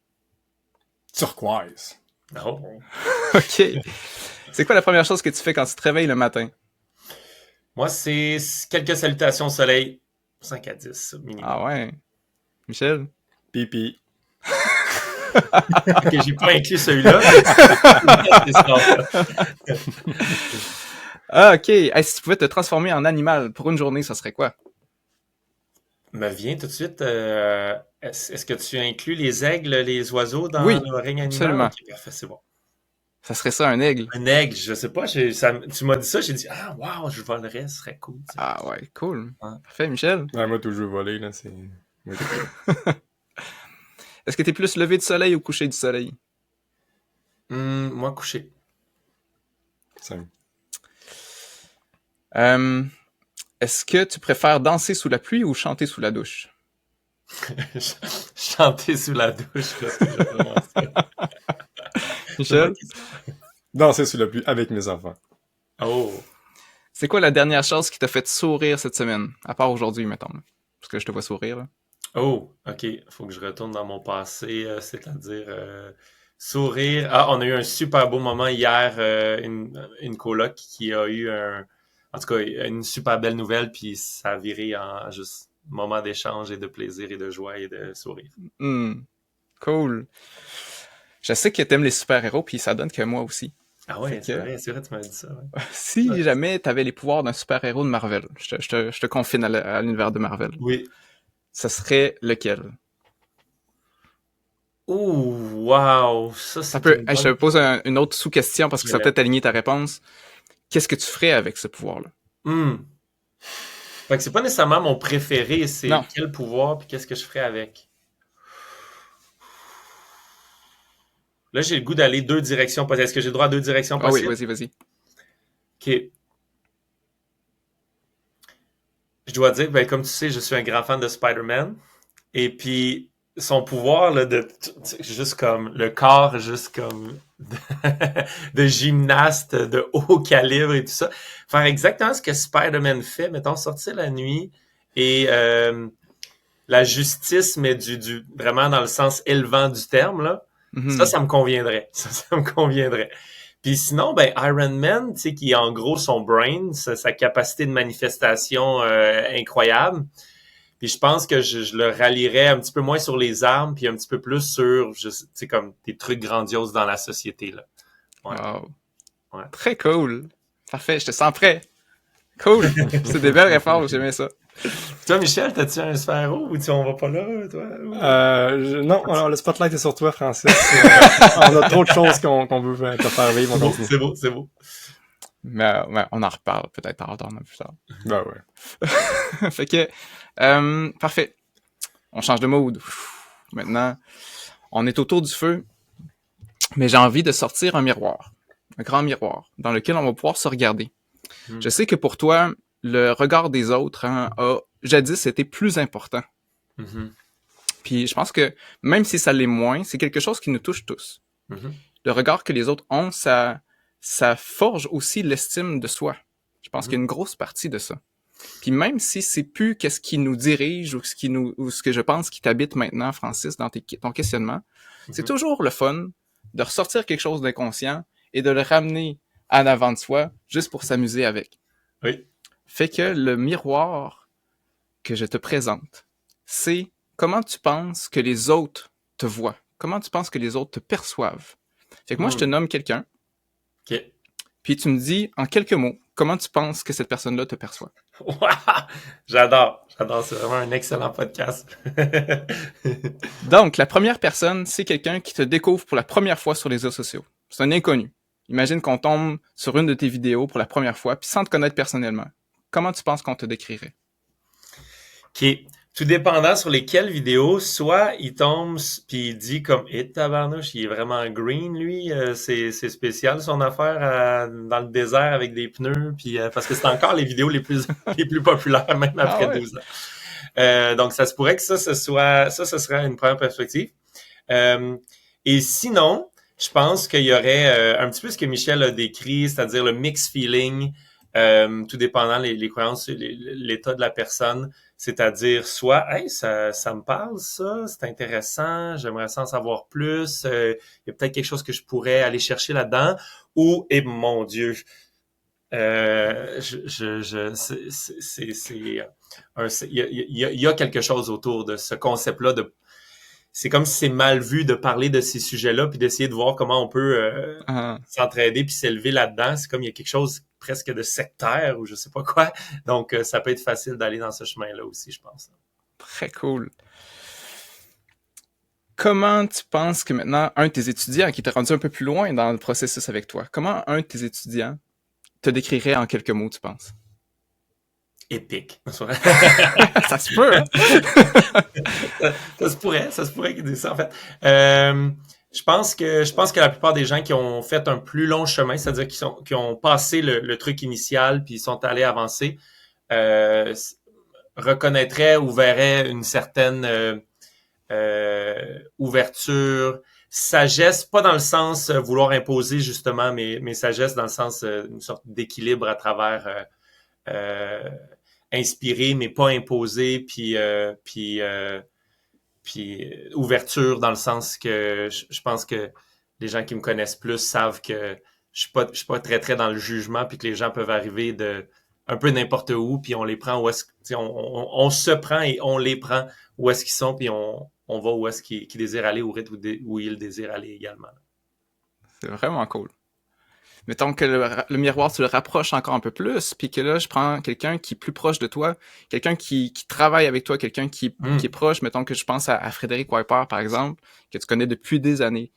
Turquoise. Non. OK. C'est quoi la première chose que tu fais quand tu te réveilles le matin? Moi, c'est quelques salutations au soleil. 5 à 10 minimum. Ah ouais. Michel? Pipi. OK, j'ai pas inclus celui-là. Ah, OK. Hey, si tu pouvais te transformer en animal pour une journée, ça serait quoi? me vient tout de suite. Est-ce que tu inclus les aigles, les oiseaux dans Oui, le règne animal? absolument. Ok, parfait, c'est bon. Ça serait ça, un aigle. Un aigle, je sais pas, tu m'as dit ça, j'ai dit, ah, wow, je volerais, ce serait cool, ça. Ah ouais, cool. Ouais. Parfait, Michel. Ouais, moi, toujours volé, là, c'est... Oui. Est-ce que t'es plus lever du soleil ou coucher du soleil? Moi, couché. Simple. Est-ce que tu préfères danser sous la pluie ou chanter sous la douche? Chanter sous la douche, parce que j'ai vraiment ça. Michel? Danser sous la pluie avec mes enfants. Oh. C'est quoi la dernière chose qui t'a fait sourire cette semaine? À part aujourd'hui, mettons. Parce que je te vois sourire, là. Oh, ok. Faut que je retourne dans mon passé, c'est-à-dire sourire. Ah, on a eu un super beau moment hier, une coloc qui a eu en tout cas, une super belle nouvelle, puis ça a viré en juste moment d'échange et de plaisir et de joie et de sourire. Cool. Je sais que t'aimes les super-héros, puis ça donne que moi aussi. Ah ouais, Fait c'est vrai, tu m'as dit ça. Ouais. Si jamais t'avais les pouvoirs d'un super-héros de Marvel, je te confine à l'univers de Marvel, Oui. ça serait lequel? Ouh, wow, ça Ça c'est peut. une Hey, je te bonne pose une autre sous-question parce que ça question. peut peut-être aligner ta réponse. Qu'est-ce que tu ferais avec ce pouvoir-là? Fait que c'est pas nécessairement mon préféré, c'est Non. quel pouvoir puis qu'est-ce que je ferais avec. Là, j'ai le goût d'aller deux directions possibles. Est-ce que j'ai le droit à deux directions Ah oui, possibles? vas-y. OK. Je dois dire, ben, comme tu sais, je suis un grand fan de Spider-Man. Et puis, son pouvoir, là, juste comme, le corps, juste comme, de gymnaste de haut calibre et tout ça. Faire exactement ce que Spider-Man fait, mettons, sortir la nuit et la justice, mais vraiment dans le sens élevant du terme, là. Mhm. Ça me conviendrait. Ça me conviendrait. Puis sinon, ben Iron Man, tu sais, qui est en gros son brain, sa capacité de manifestation incroyable. Puis je pense que je le rallierais un petit peu moins sur les armes, puis un petit peu plus sur, tu sais, comme des trucs grandioses dans la société, là. Ouais. Wow. Ouais. Très cool. Parfait, je te sens prêt. Cool. C'est des belles réponses, j'aimais ça. Toi, Michel, t'as-tu un super-héros ou on va pas là, toi? Non, alors le spotlight est sur toi, Francis. On a trop de choses qu'on veut te faire vivre. C'est beau. Mais on en reparle peut-être en retard plus tard. Ben ouais. Fait que, parfait. On change de mode. Maintenant, on est autour du feu, mais j'ai envie de sortir un miroir. Un grand miroir, dans lequel on va pouvoir se regarder. Je sais que pour toi, le regard des autres a jadis été plus important. Puis je pense que même si ça l'est moins, c'est quelque chose qui nous touche tous. Le regard que les autres ont, ça forge aussi l'estime de soi. Je pense qu'il y a une grosse partie de ça. Puis même si c'est plus qu'est-ce qui nous dirige ou ce que je pense qui t'habite maintenant, Francis, dans ton questionnement, c'est toujours le fun de ressortir quelque chose d'inconscient et de le ramener en avant de soi juste pour s'amuser avec. Oui. Fait que le miroir que je te présente, c'est comment tu penses que les autres te voient. Comment tu penses que les autres te perçoivent. Fait que moi, je te nomme quelqu'un. OK. Puis tu me dis, en quelques mots, comment tu penses que cette personne-là te perçoit. J'adore, c'est vraiment un excellent podcast. Donc, la première personne, c'est quelqu'un qui te découvre pour la première fois sur les réseaux sociaux. C'est un inconnu. Imagine qu'on tombe sur une de tes vidéos pour la première fois, puis sans te connaître personnellement. Comment tu penses qu'on te décrirait? OK. Tout dépendant sur lesquelles vidéos, soit il tombe puis il dit comme tabarnouche, il est vraiment green lui, c'est spécial son affaire dans le désert avec des pneus puis parce que c'est encore les vidéos les plus populaires même après 12 ans. Donc ça se pourrait que ça serait une première perspective. Et sinon, je pense qu'il y aurait un petit peu ce que Michel a décrit, c'est-à-dire le mixed feeling, tout dépendant les croyances, l'état de la personne. C'est-à-dire soit hey, ça me parle ça, c'est intéressant, j'aimerais en savoir plus, il y a peut-être quelque chose que je pourrais aller chercher là-dedans, ou mon Dieu, il y a quelque chose autour de ce concept-là c'est comme si c'est mal vu de parler de ces sujets-là puis d'essayer de voir comment on peut s'entraider puis s'élever là-dedans. C'est comme il y a quelque chose presque de sectaire ou je sais pas quoi. Donc, ça peut être facile d'aller dans ce chemin-là aussi, je pense. Très cool. Comment tu penses que maintenant, un de tes étudiants qui t'a rendu un peu plus loin dans le processus avec toi, comment un de tes étudiants te décrirait en quelques mots, tu penses? Épique. Ça se peut, hein? Ça se pourrait qu'ils disent ça, en fait. Je pense que la plupart des gens qui ont fait un plus long chemin, c'est-à-dire qui ont passé le truc initial puis ils sont allés avancer, euh, reconnaîtraient ou verraient une certaine ouverture, sagesse, pas dans le sens vouloir imposer justement, mais sagesse dans le sens une sorte d'équilibre à travers inspiré mais pas imposé, puis ouverture dans le sens que je pense que les gens qui me connaissent plus savent que je suis pas très très dans le jugement, puis que les gens peuvent arriver de un peu n'importe où, puis on les prend où est-ce on se prend et on les prend où est-ce qu'ils sont, puis on va où est-ce qu'ils désirent aller, au rythme où ils désirent aller également. C'est vraiment cool. Mettons que le miroir, tu le rapproches encore un peu plus, puis que là, je prends quelqu'un qui est plus proche de toi, quelqu'un qui travaille avec toi, quelqu'un qui est proche, mettons que je pense à Frédéric Wiper, par exemple, que tu connais depuis des années.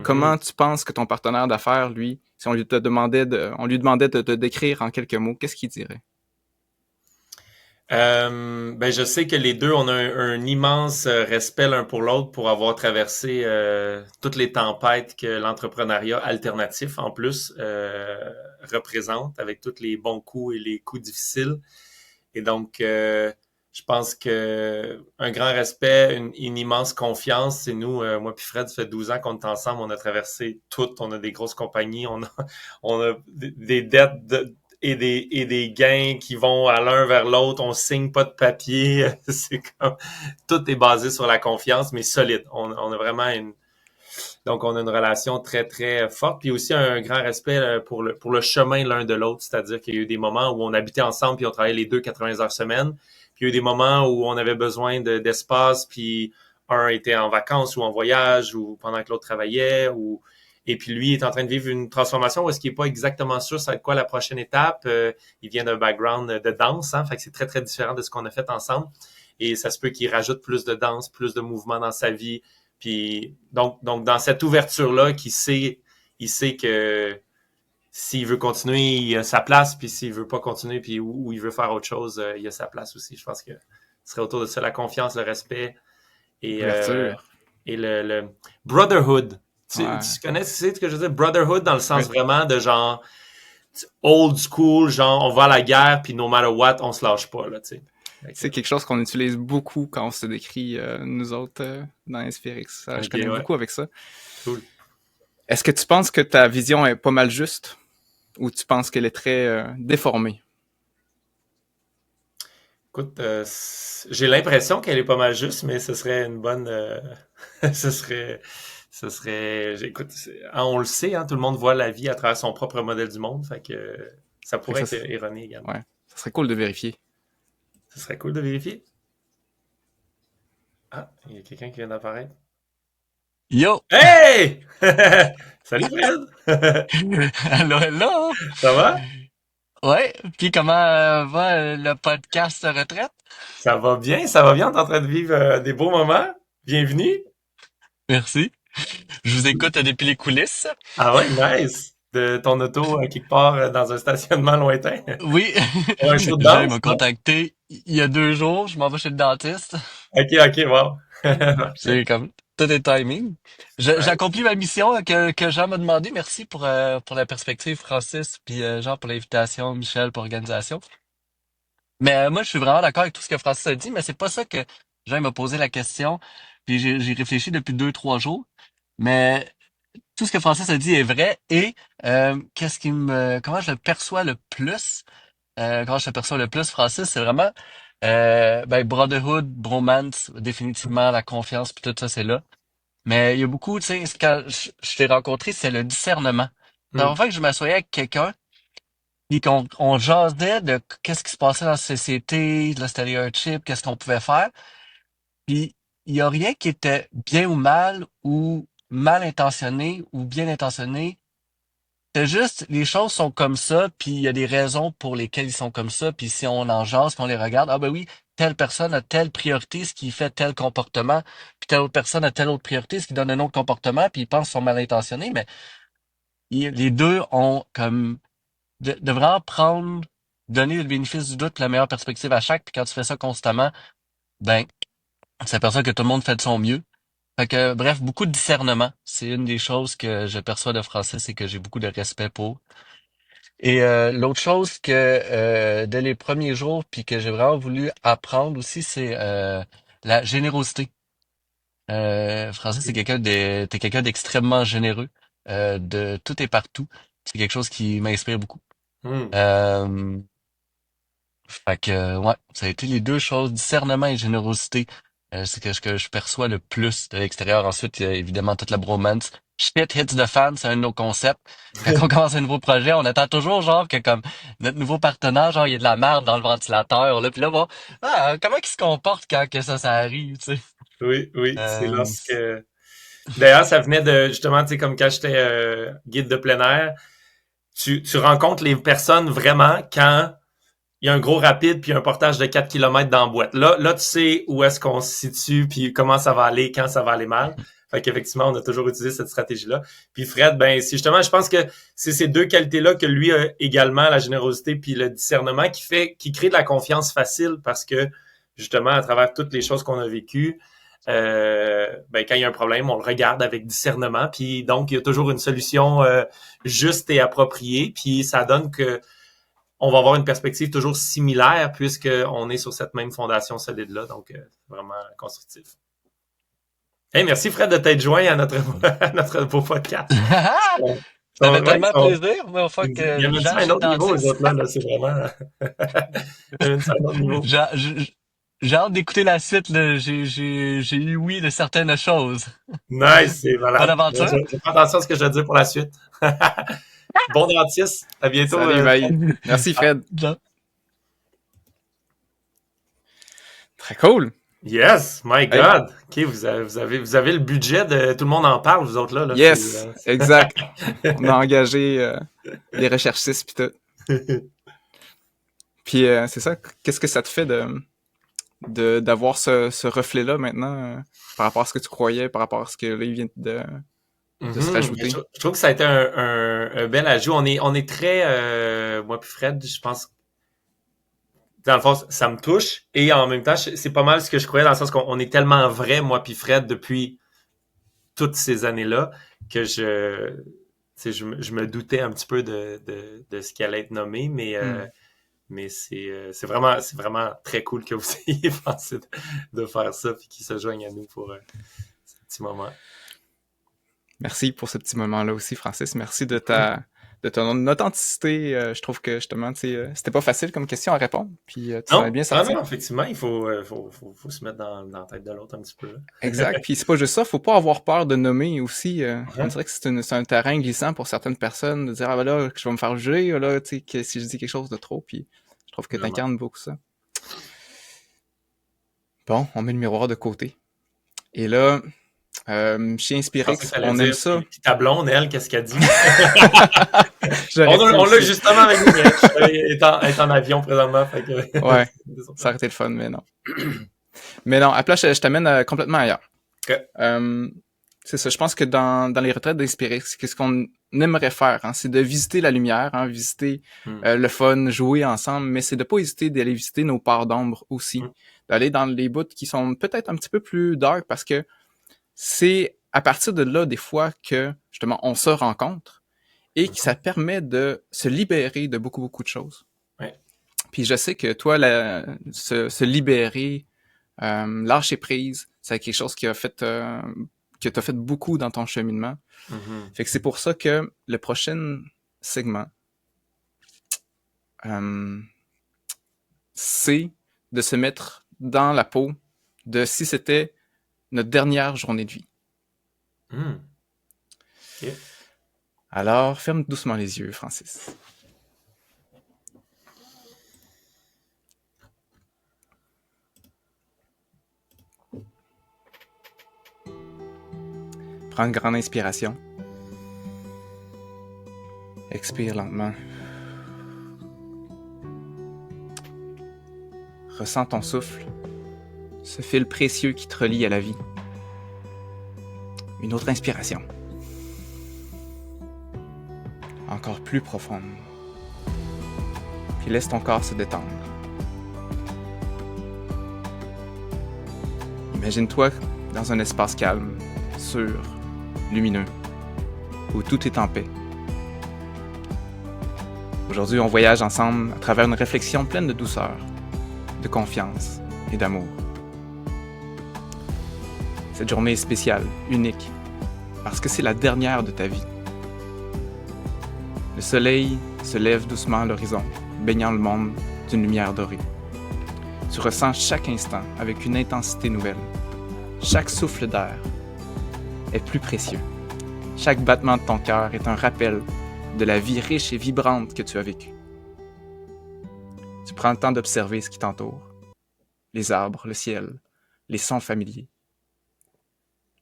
Comment tu penses que ton partenaire d'affaires, lui, si on lui demandait de te décrire en quelques mots, qu'est-ce qu'il dirait? Ben je sais que les deux, on a un immense respect l'un pour l'autre pour avoir traversé toutes les tempêtes que l'entrepreneuriat alternatif en plus représente, avec tous les bons coups et les coups difficiles. Et donc, je pense que un grand respect, une immense confiance. C'est nous, moi puis Fred, ça fait 12 ans qu'on est ensemble, on a traversé tout, on a des grosses compagnies, on a des dettes et des gains qui vont à l'un vers l'autre, on signe pas de papier, c'est comme tout est basé sur la confiance, mais solide. On a vraiment donc on a une relation très très forte, puis aussi un grand respect pour le chemin l'un de l'autre, c'est-à-dire qu'il y a eu des moments où on habitait ensemble puis on travaillait les deux 80 heures semaine, puis il y a eu des moments où on avait besoin d'espace, puis un était en vacances ou en voyage ou pendant que l'autre travaillait, ou et puis lui est en train de vivre une transformation où est-ce qu'il est pas exactement sûr ça va être quoi la prochaine étape. Il vient d'un background de danse, hein, fait que c'est très très différent de ce qu'on a fait ensemble, et ça se peut qu'il rajoute plus de danse, plus de mouvement dans sa vie. Puis donc dans cette ouverture-là, il sait que s'il veut continuer, il a sa place, puis s'il veut pas continuer, puis où il veut faire autre chose, il a sa place aussi. Je pense que ce serait autour de ça, la confiance, le respect et, et le brotherhood. Ouais. Tu connais ce que je veux dire? Brotherhood dans le sens vraiment de genre old school, genre on va à la guerre, puis no matter what, on se lâche pas, là, tu sais. C'est quelque chose qu'on utilise beaucoup quand on se décrit, nous autres, dans Inspirix. Je connais beaucoup avec ça. Cool. Est-ce que tu penses que ta vision est pas mal juste ou tu penses qu'elle est très déformée? Écoute, j'ai l'impression qu'elle est pas mal juste, mais ce serait une bonne... ce serait... Écoute, on le sait, hein, tout le monde voit la vie à travers son propre modèle du monde, fait que ça pourrait être erroné également. Ouais, ça serait cool de vérifier. Ce serait cool de vérifier. Ah, il y a quelqu'un qui vient d'apparaître. Yo! Hey! Salut Fred! Allô, hello! Ça va? Ouais, puis comment va le podcast retraite? Ça va bien, ça va bien. On est en train de vivre des beaux moments. Bienvenue. Merci. Je vous écoute depuis les coulisses. Ah ouais, nice. De ton auto quelque part dans un stationnement lointain. Oui, Un show de Jean danse, m'a contacté il y a 2 jours. Je m'en vais chez le dentiste. Ok, wow. C'est comme tout est timing. J'accomplis ma mission que Jean m'a demandé. Merci pour la perspective, Francis, puis Jean pour l'invitation, Michel pour l'organisation. Mais moi, je suis vraiment d'accord avec tout ce que Francis a dit, mais c'est pas ça que Jean m'a posé la question. Puis j'ai réfléchi depuis 2, 3 jours. Mais tout ce que Francis a dit est vrai. Et comment je le perçois le plus, comment je le perçois le plus, Francis, c'est vraiment brotherhood, bromance, définitivement la confiance, puis tout ça, c'est là. Mais il y a beaucoup, tu sais, quand je t'ai rencontré, c'est le discernement. La dernière fois que je m'assoyais avec quelqu'un, puis qu'on jasait de qu'est-ce qui se passait dans la société, de la stéréotype, qu'est-ce qu'on pouvait faire. Puis il y a rien qui était bien ou mal intentionné ou bien intentionné. C'est juste, les choses sont comme ça, puis il y a des raisons pour lesquelles ils sont comme ça, puis si on en jase, qu'on les regarde, ah ben oui, telle personne a telle priorité, ce qui fait tel comportement, puis telle autre personne a telle autre priorité, ce qui donne un autre comportement, puis ils pensent qu'ils sont mal intentionnés, mais les deux ont comme de vraiment donner le bénéfice du doute, puis la meilleure perspective à chaque, puis quand tu fais ça constamment, ben, tu s'aperçoit que tout le monde fait de son mieux. Fait que, bref, beaucoup de discernement. C'est une des choses que je perçois de Francis et que j'ai beaucoup de respect pour. Et l'autre chose que dès les premiers jours, puis que j'ai vraiment voulu apprendre aussi, c'est la générosité. Francis, t'es quelqu'un d'extrêmement généreux, de tout et partout. C'est quelque chose qui m'inspire beaucoup. Hmm. Euh, Fait que, ouais, ça a été les deux choses, discernement et générosité. C'est ce que je perçois le plus de l'extérieur. Ensuite, il y a évidemment toute la bromance. Shit hits the fan, c'est un de nos concepts. Quand on commence un nouveau projet, on attend toujours genre que comme notre nouveau partenaire, genre il y a de la merde dans le ventilateur, là, puis là, bon, comment il se comporte quand que ça arrive, tu sais. Oui, oui, c'est Euh, lorsque... D'ailleurs, ça venait de, justement, tu sais, comme quand j'étais guide de plein air, tu rencontres les personnes vraiment quand il y a un gros rapide puis un portage de 4 kilomètres dans la boîte. Là, tu sais où est-ce qu'on se situe puis comment ça va aller, quand ça va aller mal. Fait qu'effectivement, on a toujours utilisé cette stratégie-là. Puis Fred, ben, c'est justement, je pense que c'est ces deux qualités-là que lui a également, la générosité puis le discernement qui crée de la confiance facile parce que, justement, à travers toutes les choses qu'on a vécues, ben, quand il y a un problème, on le regarde avec discernement. Puis donc, il y a toujours une solution juste et appropriée. Puis ça donne que on va avoir une perspective toujours similaire puisqu'on est sur cette même fondation solide-là. Donc, c'est vraiment constructif. Hey, merci Fred de t'être joint à notre beau podcast. Ça fait Ouais, tellement plaisir, mais faut il que y en a Jean à un chez le autre niveau, les dentiste. autres là, c'est vraiment... il y en a à un autre niveau. J'ai j'ai hâte d'écouter la suite, là. J'ai eu oui de certaines choses. Nice, c'est Bonne malade. Je aventure! fais attention à ce que je vais dire pour la suite. Bon dentiste. À bientôt. Salut, bye. Merci, Fred. Jean. Très cool. Yes, my Hey, God. OK, vous avez le budget de tout le monde en parle, vous autres là. yes, exact. On a engagé des recherchistes pis tout. Puis c'est ça. Qu'est-ce que ça te fait d'avoir ce reflet-là maintenant par rapport à ce que tu croyais, par rapport à ce que là, il vient de se rajouter? Je trouve que ça a été un bel ajout. On est très, moi puis Fred, je pense, dans le fond, ça me touche. Et en même temps, c'est pas mal ce que je croyais dans le sens qu'on est tellement vrai, moi puis Fred, depuis toutes ces années-là, que je me doutais un petit peu de ce qui allait être nommé, mais c'est vraiment très cool que vous ayez pensé de faire ça puis qu'ils se joignent à nous pour ce petit moment. Merci pour ce petit moment-là aussi, Francis. Merci de ton authenticité. Je trouve que justement, c'était pas facile comme question à répondre. Puis tu en as bien sorti. Non, effectivement, il faut se mettre dans la tête de l'autre un petit peu. Là. Exact. Puis c'est pas juste ça, faut pas avoir peur de nommer aussi. On dirait que c'est un terrain glissant pour certaines personnes de dire ah ben là, je vais me faire juger là, tu sais, que si je dis quelque chose de trop. Puis je trouve que t'incarnes beaucoup ça. Bon, on met le miroir de côté. Et là, chez Inspirex, on aime ça. Puis ta blonde, elle, qu'est-ce qu'elle dit? On on l'a justement avec nous, mais elle est en avion présentement. Fait que... Ouais, ça aurait été le fun, mais non. Mais non, à la place, je t'amène complètement ailleurs. Okay. C'est ça, je pense que dans les retraites d'Inspirex, ce qu'on aimerait faire, hein, c'est de visiter la lumière, hein, visiter le fun, jouer ensemble, mais c'est de pas hésiter d'aller visiter nos parts d'ombre aussi, d'aller dans les bouts qui sont peut-être un petit peu plus dark, parce que c'est à partir de là, des fois, que justement, on se rencontre et que ça permet de se libérer de beaucoup, beaucoup de choses. Ouais. Puis je sais que toi, se libérer, lâcher prise, c'est quelque chose qui a fait... que tu as fait beaucoup dans ton cheminement. Fait que c'est pour ça que le prochain segment, c'est de se mettre dans la peau de si c'était notre dernière journée de vie. Okay. Alors, ferme doucement les yeux, Francis. Prends une grande inspiration. Expire lentement. Ressens ton souffle, ce fil précieux qui te relie à la vie. Une autre inspiration. Encore plus profonde. Puis laisse ton corps se détendre. Imagine-toi dans un espace calme, sûr, lumineux, où tout est en paix. Aujourd'hui, on voyage ensemble à travers une réflexion pleine de douceur, de confiance et d'amour. Cette journée est spéciale, unique, parce que c'est la dernière de ta vie. Le soleil se lève doucement à l'horizon, baignant le monde d'une lumière dorée. Tu ressens chaque instant avec une intensité nouvelle. Chaque souffle d'air est plus précieux. Chaque battement de ton cœur est un rappel de la vie riche et vibrante que tu as vécue. Tu prends le temps d'observer ce qui t'entoure. Les arbres, le ciel, les sons familiers.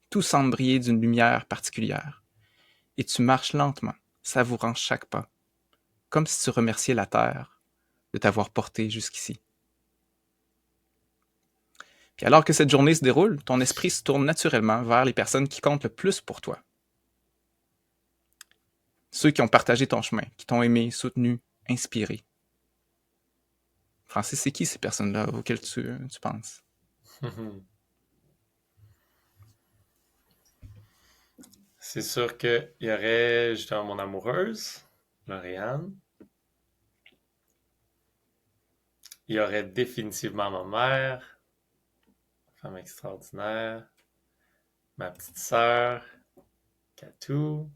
Tout semble briller d'une lumière particulière. Et tu marches lentement, savourant chaque pas, comme si tu remerciais la terre de t'avoir porté jusqu'ici. Puis alors que cette journée se déroule, ton esprit se tourne naturellement vers les personnes qui comptent le plus pour toi. Ceux qui ont partagé ton chemin, qui t'ont aimé, soutenu, inspiré. Francis, c'est qui ces personnes-là auxquelles tu penses? C'est sûr qu'il y aurait justement mon amoureuse, Lauriane. Il y aurait définitivement ma mère, femme extraordinaire, ma petite sœur, Katou,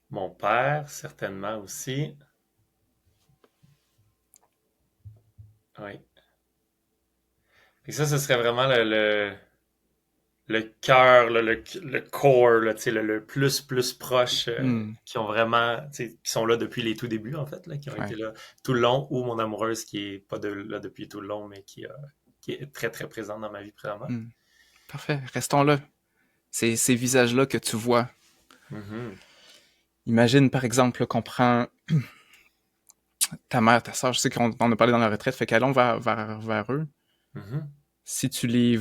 mon père, certainement aussi. Oui. Et ça, ce serait vraiment le cœur, le core, là, le plus proche, qui ont vraiment, qui sont là depuis les tout débuts, en fait, là, qui ont été là tout le long, ou mon amoureuse qui est pas là depuis tout le long, mais qui est très, très présente dans ma vie présentement. Parfait, restons là. C'est ces visages-là que tu vois. Imagine, par exemple, qu'on prend ta mère, ta soeur, je sais qu'on en a parlé dans la retraite, fait qu'allons vers eux. Si tu les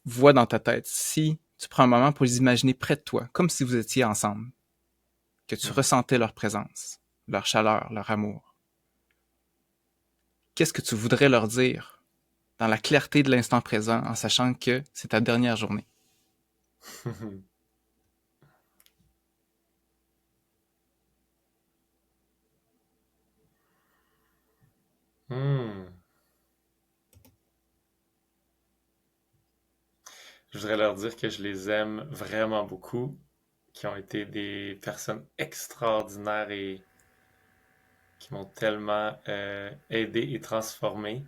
vois dans ta tête, si tu prends un moment pour les imaginer près de toi, comme si vous étiez ensemble, que tu ressentais leur présence, leur chaleur, leur amour, qu'est-ce que tu voudrais leur dire dans la clarté de l'instant présent en sachant que c'est ta dernière journée? Je voudrais leur dire que je les aime vraiment beaucoup, qui ont été des personnes extraordinaires et qui m'ont tellement aidé et transformé.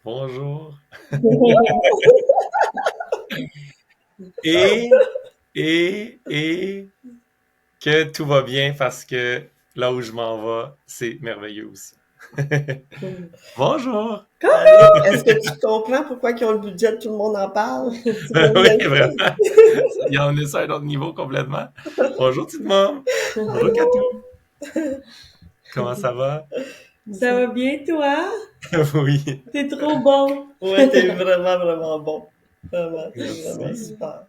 Bonjour. et que tout va bien parce que là où je m'en vais, c'est merveilleux aussi. Bonjour! Est-ce que tu comprends pourquoi ils ont le budget, tout le monde en parle? Oui, vraiment. Il y en a ça à un autre niveau complètement. Bonjour, petite maman. Bonjour, Katou. Comment ça va? Ça va bien, toi? Oui. T'es trop bon. Ouais, t'es vraiment, vraiment bon. Vraiment, c'est vraiment Merci. super.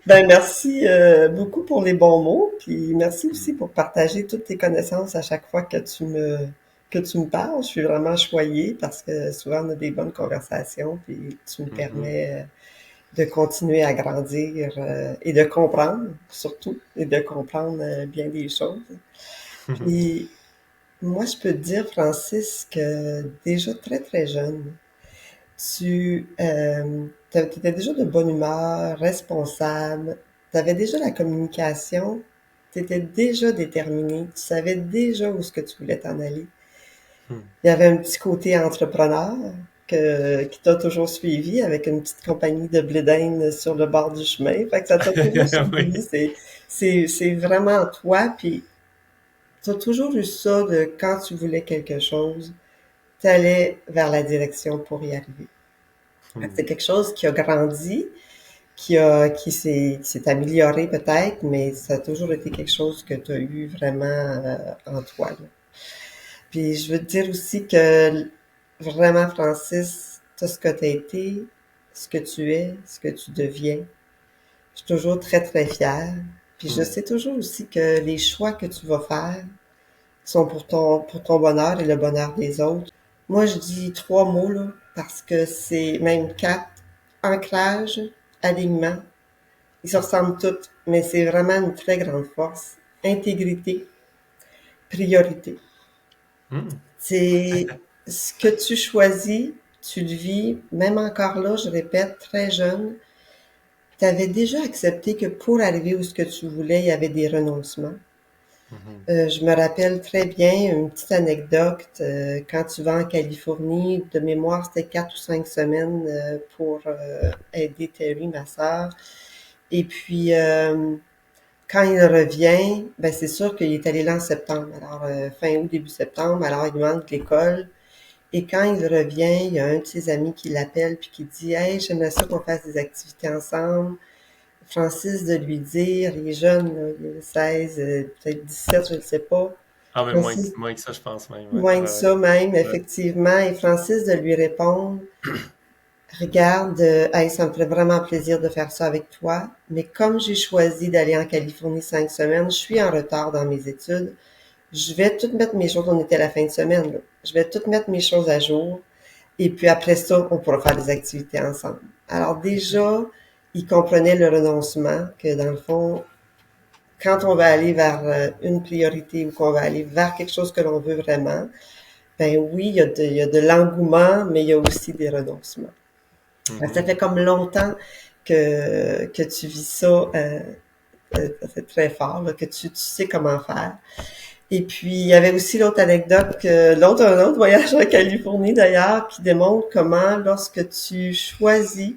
Ben, merci beaucoup pour les bons mots, puis merci aussi pour partager toutes tes connaissances à chaque fois que tu me parles. Je suis vraiment choyée parce que souvent on a des bonnes conversations, puis tu me permets de continuer à grandir et de comprendre, surtout, et de comprendre bien des choses. Puis moi, je peux te dire, Francis, que déjà très, très jeune, tu étais déjà de bonne humeur, responsable, tu avais déjà la communication, tu étais déjà déterminé, tu savais déjà où est-ce que tu voulais t'en aller. Il y avait un petit côté entrepreneur qui t'a toujours suivi avec une petite compagnie de blé d'Inde sur le bord du chemin. Fait que ça t'a toujours suivi. C'est vraiment toi, puis tu as toujours eu ça de quand tu voulais quelque chose, tu allais vers la direction pour y arriver. C'est quelque chose qui a grandi, qui s'est amélioré peut-être, mais ça a toujours été quelque chose que tu as eu vraiment en toi, là. Puis je veux te dire aussi que vraiment, Francis, t'as ce que t'as été, ce que tu es, ce que tu deviens. Je suis toujours très, très fière. Puis je sais toujours aussi que les choix que tu vas faire sont pour ton bonheur et le bonheur des autres. Moi, je dis 3 mots, là, parce que c'est même 4. Ancrage, alignement. Ils se ressemblent tous, mais c'est vraiment une très grande force. Intégrité, priorité. C'est ce que tu choisis, tu le vis, même encore là, je répète, très jeune, tu avais déjà accepté que pour arriver où ce que tu voulais, il y avait des renoncements. Je me rappelle très bien une petite anecdote, quand tu vas en Californie, de mémoire, c'était 4 ou 5 semaines pour aider Terry, ma sœur. Et puis, quand il revient, ben c'est sûr qu'il est allé là en septembre, alors fin août, début septembre, alors il manque l'école. Et quand il revient, il y a un de ses amis qui l'appelle puis qui dit « Hey, j'aimerais ça qu'on fasse des activités ensemble. » Francis de lui dire, il est jeune, là, il a 16, peut-être 17, je ne sais pas. Ah, mais Francis, moins que ça, je pense même. moins que ça même, effectivement. Et Francis de lui répondre, regarde, hey, ça me ferait vraiment plaisir de faire ça avec toi, mais comme j'ai choisi d'aller en Californie 5 semaines, je suis en retard dans mes études. Je vais tout mettre mes choses, on était à la fin de semaine, là. Je vais tout mettre mes choses à jour. Et puis après ça, on pourra faire des activités ensemble. Alors déjà, il comprenait le renoncement, que dans le fond, quand on va aller vers une priorité ou qu'on va aller vers quelque chose que l'on veut vraiment, ben oui, il y a de l'engouement, mais il y a aussi des renoncements. Ça fait comme longtemps que tu vis ça, c'est très fort, là, que tu sais comment faire. Et puis, il y avait aussi l'autre anecdote, un autre voyage en Californie d'ailleurs, qui démontre comment lorsque tu choisis,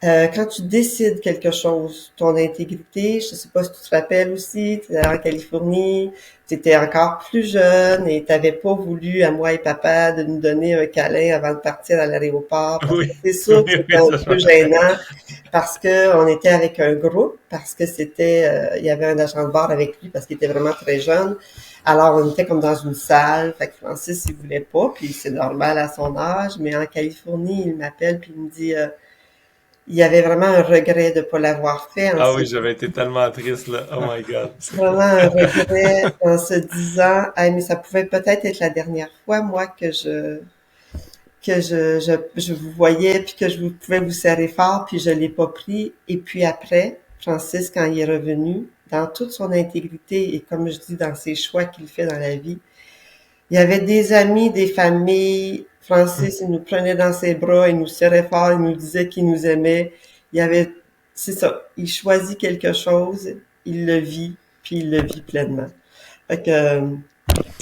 quand tu décides quelque chose, ton intégrité, je sais pas si tu te rappelles aussi, tu étais en Californie, tu étais encore plus jeune et tu n'avais pas voulu à moi et papa de nous donner un câlin avant de partir à l'aéroport. Parce que c'est sûr que c'était un peu gênant parce que on était avec un groupe, parce que il y avait un agent de bord avec lui parce qu'il était vraiment très jeune. Alors, on était comme dans une salle, fait que Francis, il voulait pas, puis c'est normal à son âge, mais en Californie, il m'appelle puis il me dit, il y avait vraiment un regret de ne pas l'avoir fait. Ah oui, j'avais été tellement triste, là. Oh my God. Vraiment un regret en se disant, hey, mais ça pouvait peut-être être la dernière fois, moi, que je vous voyais, puis que je pouvais vous serrer fort, puis je l'ai pas pris. Et puis après, Francis, quand il est revenu, dans toute son intégrité, et comme je dis, dans ses choix qu'il fait dans la vie, il y avait des amis, des familles. Francis, il nous prenait dans ses bras, il nous serrait fort, il nous disait qu'il nous aimait. C'est ça, il choisit quelque chose, il le vit, puis il le vit pleinement. Fait que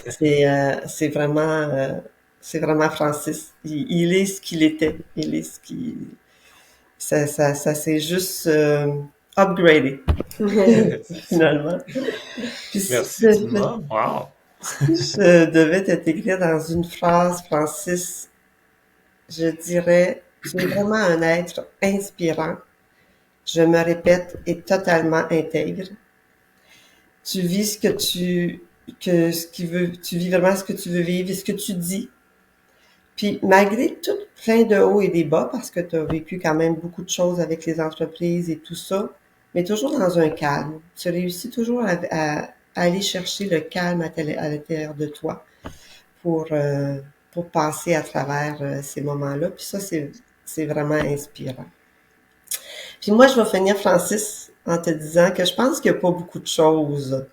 c'est vraiment Francis. Il est ce qu'il était. Il est ce qu'il, ça s'est juste upgradé finalement. Puis Merci, Tima. Wow. si je devais t'intégrer dans une phrase, Francis, je dirais, tu es vraiment un être inspirant. Je me répète, et totalement intègre. Tu vis tu vis vraiment ce que tu veux vivre et ce que tu dis. Puis, malgré tout plein de hauts et des bas, parce que tu as vécu quand même beaucoup de choses avec les entreprises et tout ça, mais toujours dans un calme. Tu réussis toujours à aller chercher le calme à l'intérieur de toi pour passer à travers ces moments-là. Puis ça, c'est vraiment inspirant. Puis moi, je vais finir, Francis, en te disant que je pense qu'il n'y a pas beaucoup de choses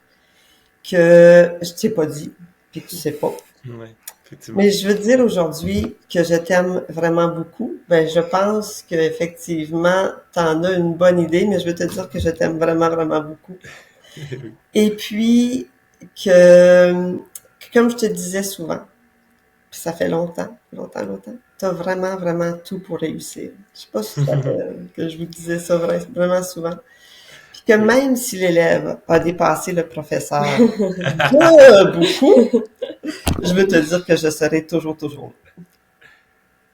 que je t'ai pas dit, puis que tu sais pas. Oui, effectivement. Mais je veux dire aujourd'hui que je t'aime vraiment beaucoup. Ben, je pense qu'effectivement, t'en as une bonne idée, mais je veux te dire que je t'aime vraiment, vraiment beaucoup. Et puis, comme je te disais souvent, puis ça fait longtemps, t'as vraiment, vraiment tout pour réussir. Je sais pas si ça fait que je vous disais ça vraiment souvent. Puis que même si l'élève a dépassé le professeur beaucoup, je veux te dire que je serai toujours là.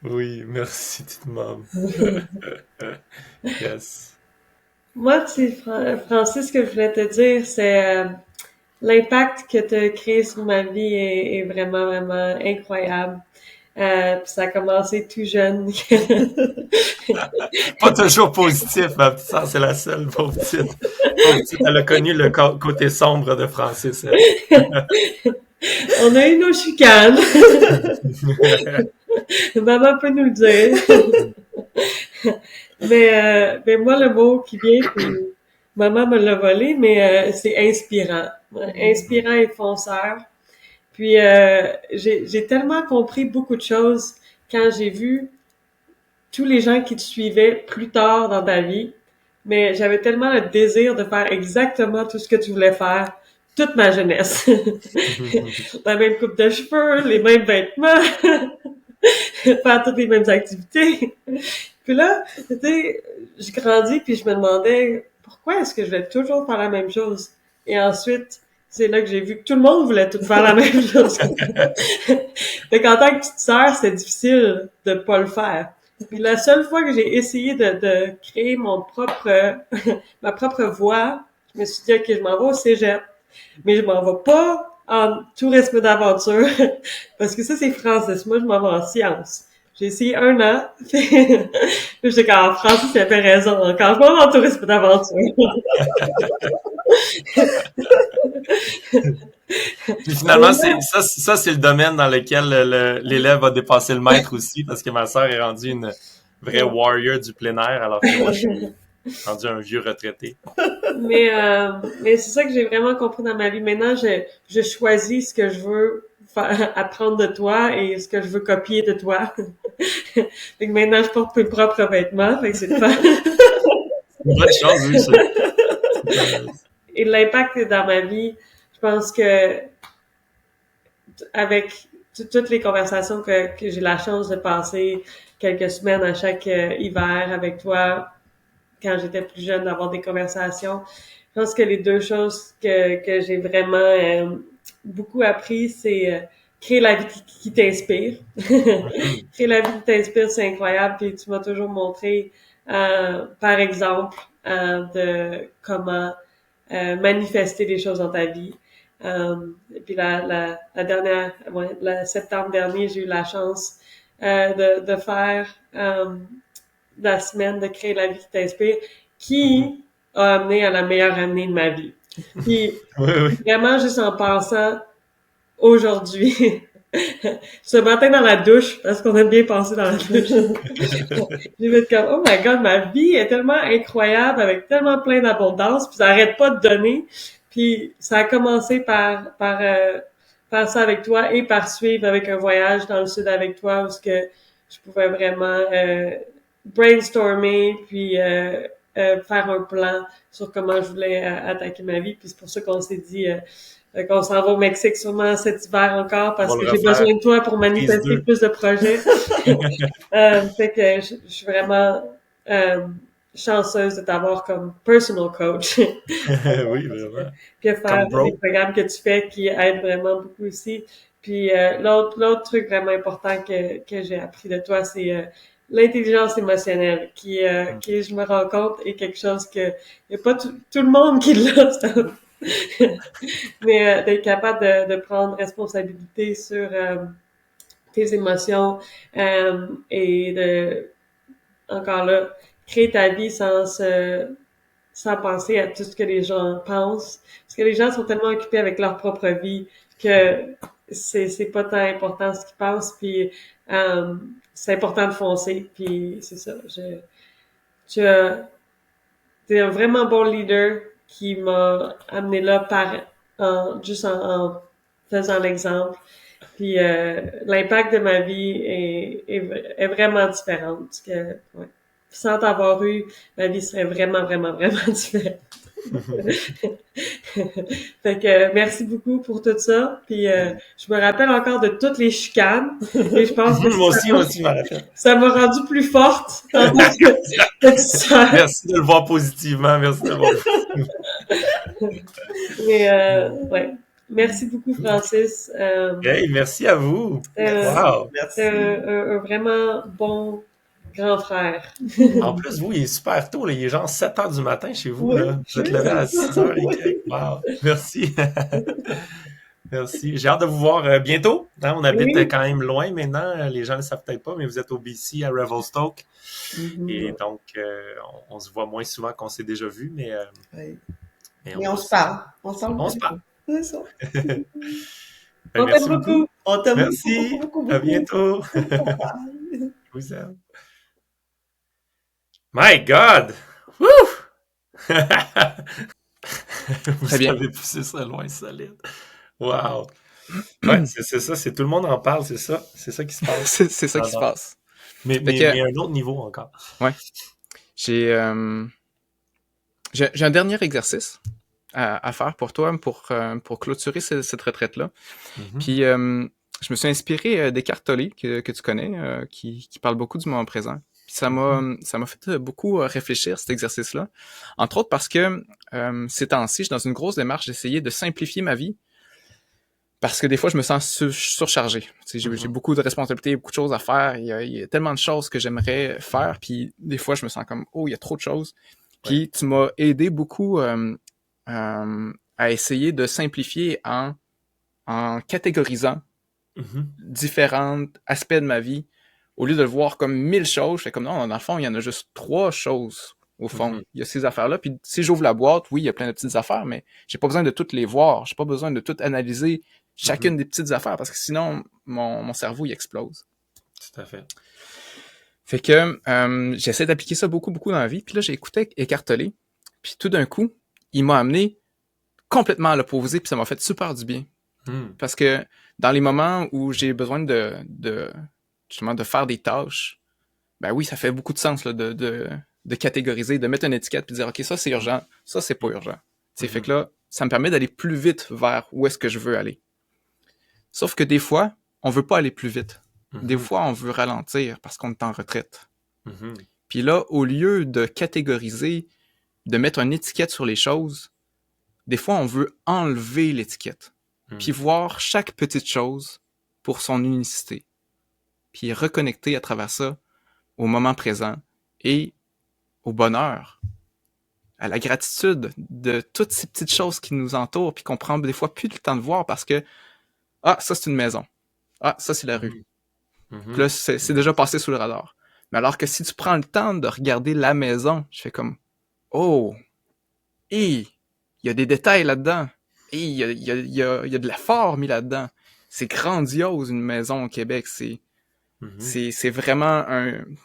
Oui, merci, petite maman. Yes. Moi, Francis, ce que je voulais te dire, c'est l'impact que tu as créé sur ma vie est vraiment, vraiment incroyable. Puis ça a commencé tout jeune. Pas toujours positif, ma petite sœur, c'est la seule, pauvre petite. Pauvre petite, elle a connu le côté sombre de Francis. On a eu nos chicanes. Maman peut nous le dire. Mais moi, le mot qui vient, puis maman me l'a volé, mais c'est inspirant. Inspirant et fonceur. Puis j'ai tellement compris beaucoup de choses quand j'ai vu tous les gens qui te suivaient plus tard dans ta vie, mais j'avais tellement le désir de faire exactement tout ce que tu voulais faire toute ma jeunesse. La même coupe de cheveux, les mêmes vêtements, faire toutes les mêmes activités. Puis là, tu sais, je grandis puis je me demandais pourquoi est-ce que je vais toujours faire la même chose. Et ensuite, c'est là que j'ai vu que tout le monde voulait tout faire la même chose. Fait qu'en tant que petite sœur, c'était difficile de pas le faire. Puis la seule fois que j'ai essayé de créer mon propre, ma propre voie, je me suis dit, OK, je m'en vais au cégep, mais je m'en vais pas en tourisme d'aventure, parce que ça, c'est Francis. Moi, je m'en vais en sciences. J'ai essayé 1 an, puis j'étais comme, Francis, il avait raison, quand je m'en vais en tourisme d'aventure. Puis finalement, c'est le domaine dans lequel l'élève va dépasser le maître aussi, parce que ma sœur est rendue une vraie warrior du plein air, alors que moi, je suis rendu un vieux retraité. Mais c'est ça que j'ai vraiment compris dans ma vie. Maintenant, je choisis ce que je veux apprendre de toi et ce que je veux copier de toi. Fait que maintenant, je porte mes propres vêtements, fait que c'est le fun. Une bonne chose, oui, ça. Et l'impact dans ma vie, je pense que avec toutes les conversations que j'ai la chance de passer quelques semaines à chaque hiver avec toi, quand j'étais plus jeune, d'avoir des conversations, je pense que les 2 choses que j'ai vraiment beaucoup appris, c'est créer la vie qui t'inspire. Créer la vie qui t'inspire, c'est incroyable. Puis tu m'as toujours montré, par exemple, de comment manifester des choses dans ta vie. Et puis la septembre dernier, j'ai eu la chance de faire la semaine de créer la vie qui t'inspire, qui a amené à la meilleure année de ma vie. Puis vraiment juste en pensant aujourd'hui, ce matin dans la douche, parce qu'on aime bien penser dans la douche, j'ai fait comme, oh my god, ma vie est tellement incroyable, avec tellement plein d'abondance, puis ça arrête pas de donner. Puis ça a commencé par ça avec toi et par suivre avec un voyage dans le sud avec toi où ce que je pouvais vraiment brainstormer puis faire un plan sur comment je voulais attaquer ma vie. Puis c'est pour ça qu'on s'est dit qu'on s'en va au Mexique sûrement cet hiver encore parce que j'ai besoin de toi pour manifester plus de projets. Fait que je suis vraiment chanceuse de t'avoir comme personal coach. Oui, vraiment. Puis faire des programmes que tu fais qui aident vraiment beaucoup aussi. Puis l'autre truc vraiment important que j'ai appris de toi, c'est l'intelligence émotionnelle qui je me rends compte est quelque chose que y a pas tout le monde qui l'a. Mais d'être capable de prendre responsabilité sur tes émotions et de encore là créer ta vie sans penser à tout ce que les gens pensent. Parce que les gens sont tellement occupés avec leur propre vie que c'est pas tant important ce qu'ils pensent. Puis c'est important de foncer. Puis c'est ça. T'es un vraiment bon leader qui m'a amené là juste en faisant l'exemple. Puis l'impact de ma vie est vraiment différent. Parce que sans t'avoir eu, ma vie serait vraiment, vraiment, vraiment différente. Fait que merci beaucoup pour tout ça. Puis je me rappelle encore de toutes les chicanes. Et je pense que moi aussi, je me rappelle. Ça m'a rendue plus forte en tant que Merci de le voir positivement. Merci de le voir positivement. Mais ouais. Merci beaucoup, Francis. Hey, merci à vous. Wow. Merci. Un vraiment bon grand frère. En plus, vous, il est super tôt. Là. Il est genre 7 heures du matin chez vous. Oui, là. Vous êtes levé à 6 heures. Wow. Merci. Merci. J'ai hâte de vous voir bientôt. Hein, on habite Oui. quand même loin maintenant. Les gens ne le savent peut-être pas, mais vous êtes au BC, à Revelstoke. Et Mhm. donc, on se voit moins souvent qu'on s'est déjà vu, mais Oui. mais Mais on on va se parle. On se parle on se beaucoup. parle. C'est ça. Ben, On t'aime merci beaucoup. beaucoup. On t'aime beaucoup, beaucoup, Merci. beaucoup, À beaucoup. bientôt. Bye. Je vous aime. My God! Woo! Vous Très bien. avez poussé ça loin, solide. Wow! Ouais, c'est ça, c'est tout le monde en parle, c'est ça. C'est ça qui se passe. C'est ça qui se J'adore. passe. Mais, Fait mais, que, mais à un autre niveau encore. ouais, j'ai euh, j'ai un dernier exercice à faire pour toi, pour clôturer cette retraite-là. Mhm. Puis, je me suis inspiré d'Eckhart Tolle, que tu connais, qui parle beaucoup du moment présent. Puis ça m'a fait beaucoup réfléchir, cet exercice-là. Entre autres parce que ces temps-ci, je suis dans une grosse démarche d'essayer de simplifier ma vie. Parce que des fois, je me sens surchargé. Tu sais, j'ai beaucoup de responsabilités, beaucoup de choses à faire. Il y a tellement de choses que j'aimerais faire. Puis des fois, je me sens comme, oh, il y a trop de choses. Puis tu m'as aidé beaucoup à essayer de simplifier en catégorisant Mhm. différents aspects de ma vie. Au lieu de le voir comme 1000 choses, je fais comme non, dans le fond, il y en a juste 3 choses. Au fond, Mhm. il y a ces affaires-là. Puis si j'ouvre la boîte, oui, il y a plein de petites affaires, mais j'ai pas besoin de toutes les voir. J'ai pas besoin de toutes analyser chacune des petites affaires parce que sinon, mon cerveau, il explose. Tout à fait. Fait que j'essaie d'appliquer ça beaucoup, beaucoup dans la vie. Puis là, j'ai écouté Eckhart Tolle. Puis tout d'un coup, il m'a amené complètement à l'opposé. Puis ça m'a fait super du bien. Mm. Parce que dans les moments où j'ai besoin justement de faire des tâches, ben oui, ça fait beaucoup de sens là, de catégoriser, de mettre une étiquette puis de dire OK, ça c'est urgent, ça c'est pas urgent. Fait que là, ça me permet d'aller plus vite vers où est-ce que je veux aller. Sauf que des fois, on veut pas aller plus vite. Des fois, on veut ralentir parce qu'on est en retraite. Puis là, au lieu de catégoriser, de mettre une étiquette sur les choses, des fois, on veut enlever l'étiquette. Puis voir chaque petite chose pour son unicité. Puis reconnecter à travers ça au moment présent et au bonheur, à la gratitude de toutes ces petites choses qui nous entourent puis qu'on prend des fois plus le temps de voir parce que ah, ça c'est une maison. Ah, ça c'est la rue. Puis là, c'est déjà passé sous le radar. Mais alors que si tu prends le temps de regarder la maison, je fais comme oh, il y a des détails là-dedans. Et il y a de l'effort mis là-dedans. C'est grandiose, une maison au Québec. C'est vraiment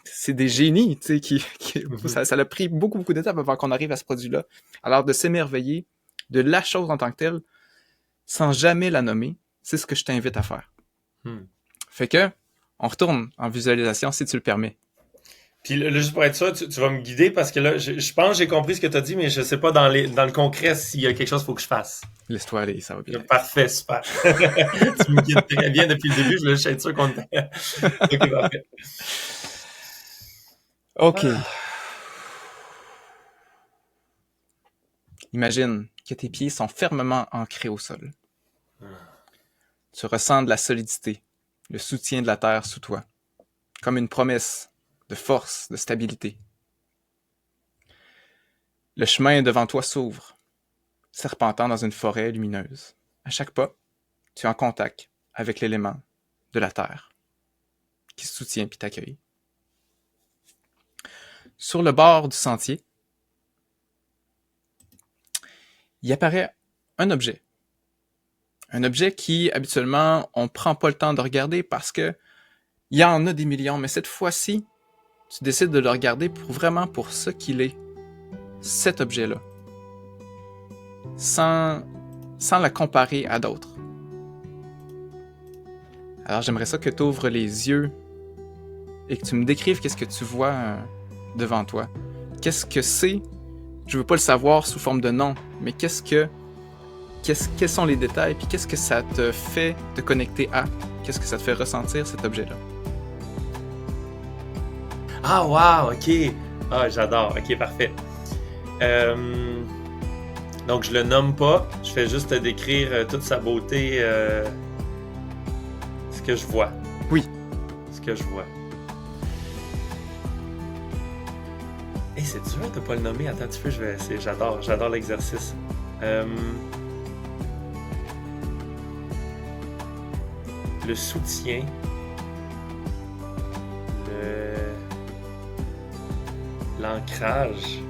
c'est des génies, tu sais, ça a pris beaucoup, beaucoup d'étapes avant qu'on arrive à ce produit-là. Alors, de s'émerveiller de la chose en tant que telle, sans jamais la nommer, c'est ce que je t'invite à faire. Fait que, on retourne en visualisation, si tu le permets. Puis là, juste pour être sûr, tu vas me guider parce que là, je pense que j'ai compris ce que tu as dit, mais je sais pas dans le concret s'il y a quelque chose qu'il faut que je fasse. Laisse-toi aller, ça va bien. Parfait, super. Tu me guides très bien depuis le début, je voulais juste être sûr qu'on était... Ok, parfait. OK. Imagine que tes pieds sont fermement ancrés au sol. Tu ressens de la solidité, le soutien de la terre sous toi, comme une promesse de force, de stabilité. Le chemin devant toi s'ouvre, serpentant dans une forêt lumineuse. À chaque pas, tu es en contact avec l'élément de la terre qui se soutient puis t'accueille. Sur le bord du sentier, il apparaît un objet. Un objet qui, habituellement, on prend pas le temps de regarder parce que il y en a des millions, mais cette fois-ci, tu décides de le regarder vraiment pour ce qu'il est, cet objet-là, sans la comparer à d'autres. Alors j'aimerais ça que tu ouvres les yeux et que tu me décrives qu'est-ce que tu vois devant toi. Qu'est-ce que c'est? Je veux pas le savoir sous forme de nom, mais quels sont les détails, puis qu'est-ce que ça te fait te connecter à? Qu'est-ce que ça te fait ressentir cet objet-là? Ah, wow, ok. Ah, j'adore. Ok, parfait. Donc, je le nomme pas. Je fais juste te décrire toute sa beauté. Ce que je vois. Oui. Ce que je vois. Hey, c'est dur de pas le nommer. Attends un petit peu, je vais essayer. J'adore l'exercice. le soutien, l'ancrage,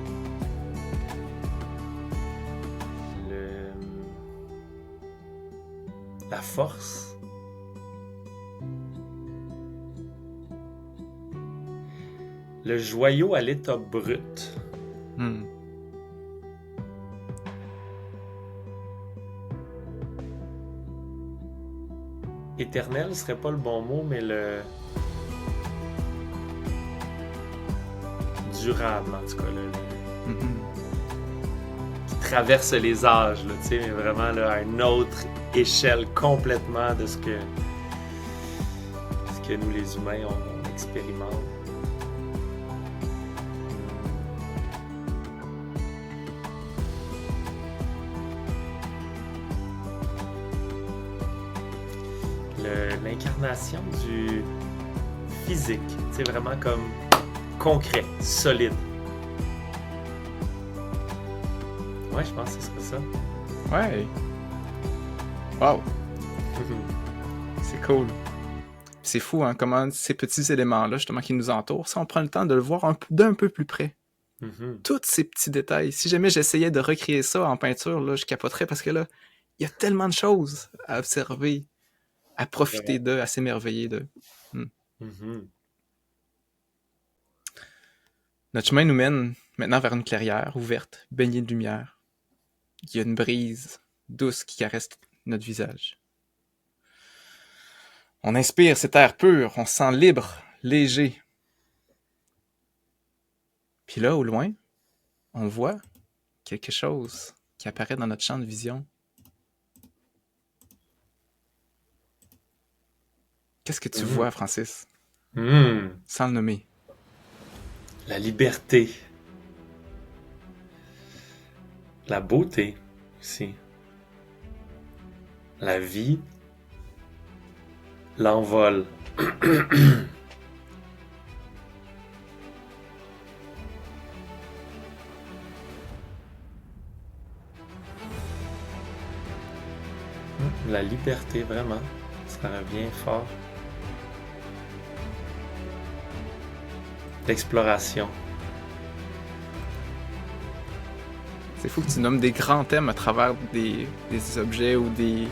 la force, le joyau à l'état brut. Éternel serait pas le bon mot, mais le durable, en tout cas, qui traverse les âges, là, tu sais, mais vraiment là, à une autre échelle complètement de ce que nous, les humains, on expérimente. L'incarnation du physique, c'est vraiment comme concret, solide. Ouais, je pense que ce serait ça. Ouais. Wow. C'est cool. C'est fou, hein, comment ces petits éléments-là, justement, qui nous entourent, si on prend le temps de le voir d'un peu plus près. Tous ces petits détails. Si jamais j'essayais de recréer ça en peinture, là, je capoterais parce que là, il y a tellement de choses à observer, à profiter d'eux, à s'émerveiller d'eux. Notre chemin nous mène maintenant vers une clairière ouverte, baignée de lumière. Il y a une brise douce qui caresse notre visage. On inspire cet air pur, on se sent libre, léger. Puis là, au loin, on voit quelque chose qui apparaît dans notre champ de vision. Qu'est-ce que tu vois, Francis? Sans le nommer. La liberté. La beauté aussi. La vie. L'envol. La liberté, vraiment. Ça revient fort. L'exploration. C'est fou que tu nommes des grands thèmes à travers des objets ou des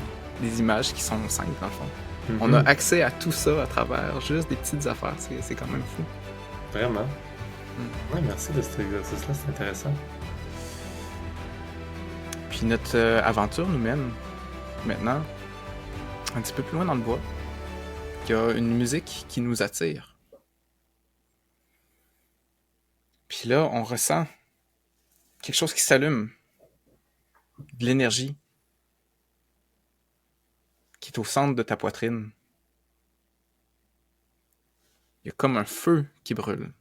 images qui sont simples, dans le fond. On a accès à tout ça à travers juste des petites affaires. C'est quand même fou. Vraiment. Ouais, merci de cet exercice-là, c'est intéressant. Puis notre aventure nous mène maintenant un petit peu plus loin dans le bois. Il y a une musique qui nous attire. Puis là, on ressent quelque chose qui s'allume. De l'énergie qui est au centre de ta poitrine. Il y a comme un feu qui brûle.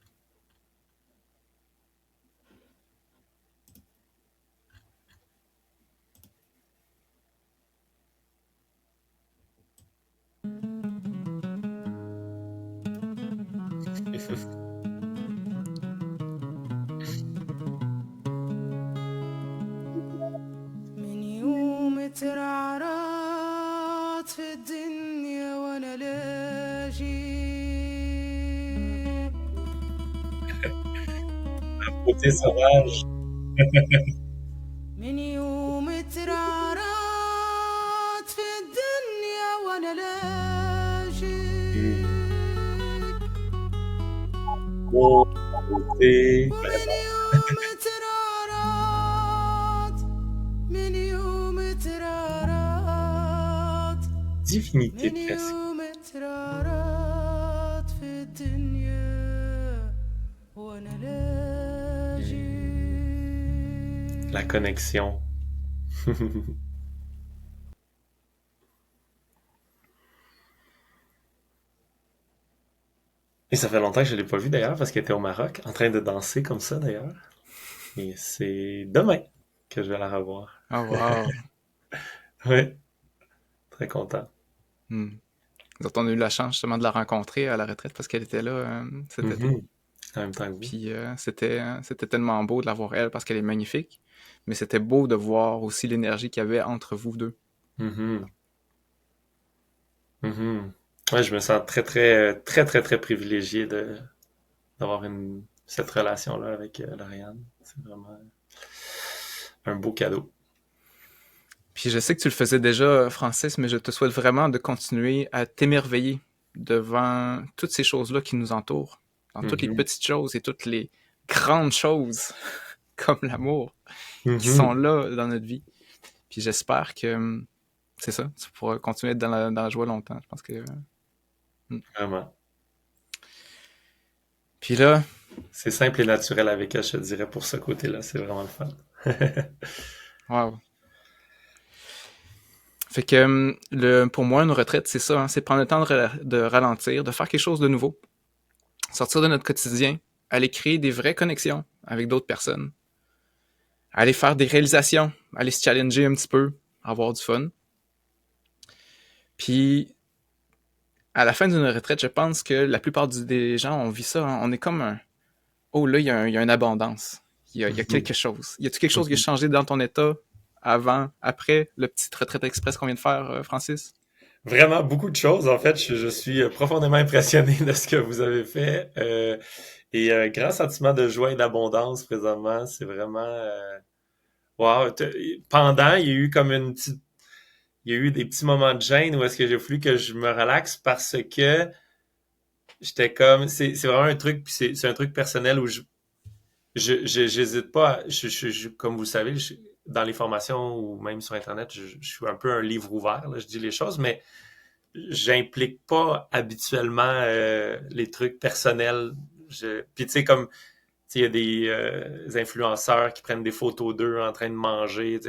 من يوم ترعرعت في الدنيا وانا لاجي Côté sauvage. من يوم ترعرعت في الدنيا وانا لاجي Côté. من يوم ترعرعت Divinité من presque. يوم ترعرعت في الدنيا وانا لاجي La connexion. Et ça fait longtemps que je ne l'ai pas vue d'ailleurs parce qu'elle était au Maroc, en train de danser comme ça d'ailleurs. Et c'est demain que je vais la revoir. Oh wow! Oui, très content. Nous autres, on a eu la chance justement de la rencontrer à la retraite parce qu'elle était là cet été. En même temps que vous. Puis c'était tellement beau de la voir elle parce qu'elle est magnifique, mais c'était beau de voir aussi l'énergie qu'il y avait entre vous deux. Ouais, je me sens très privilégié d'avoir cette relation-là avec Lauriane. C'est vraiment un beau cadeau. Puis je sais que tu le faisais déjà, Francis, mais je te souhaite vraiment de continuer à t'émerveiller devant toutes ces choses-là qui nous entourent, dans toutes les petites choses et toutes les grandes choses, comme l'amour, qui sont là dans notre vie. Puis j'espère que c'est ça, tu pourras continuer à être dans la joie longtemps. Je pense que. Vraiment. Puis là. C'est simple et naturel avec elle, je te dirais, pour ce côté-là. C'est vraiment le fun. Wow. Fait que pour moi, une retraite, c'est ça, hein, c'est prendre le temps de ralentir, de faire quelque chose de nouveau, sortir de notre quotidien, aller créer des vraies connexions avec d'autres personnes, aller faire des réalisations, aller se challenger un petit peu, avoir du fun. Puis, à la fin d'une retraite, je pense que la plupart des gens, on vit ça, hein, on est comme un... Oh là, il y a une abondance, il y a quelque chose. Y a-t-il quelque chose qui a changé dans ton état avant, après le petit retraite express qu'on vient de faire, Francis? Vraiment beaucoup de choses. En fait, je suis profondément impressionné de ce que vous avez fait. Et un grand sentiment de joie et d'abondance présentement. C'est vraiment... wow. Pendant, il y a eu comme il y a eu des petits moments de gêne où est-ce que j'ai voulu que je me relaxe parce que j'étais comme... C'est vraiment un truc, puis c'est un truc personnel où j'hésite pas. Comme vous le savez, dans les formations ou même sur Internet, je suis un peu un livre ouvert. Là, je dis les choses, mais j'implique pas habituellement les trucs personnels. Puis tu sais, comme il y a des influenceurs qui prennent des photos d'eux en train de manger.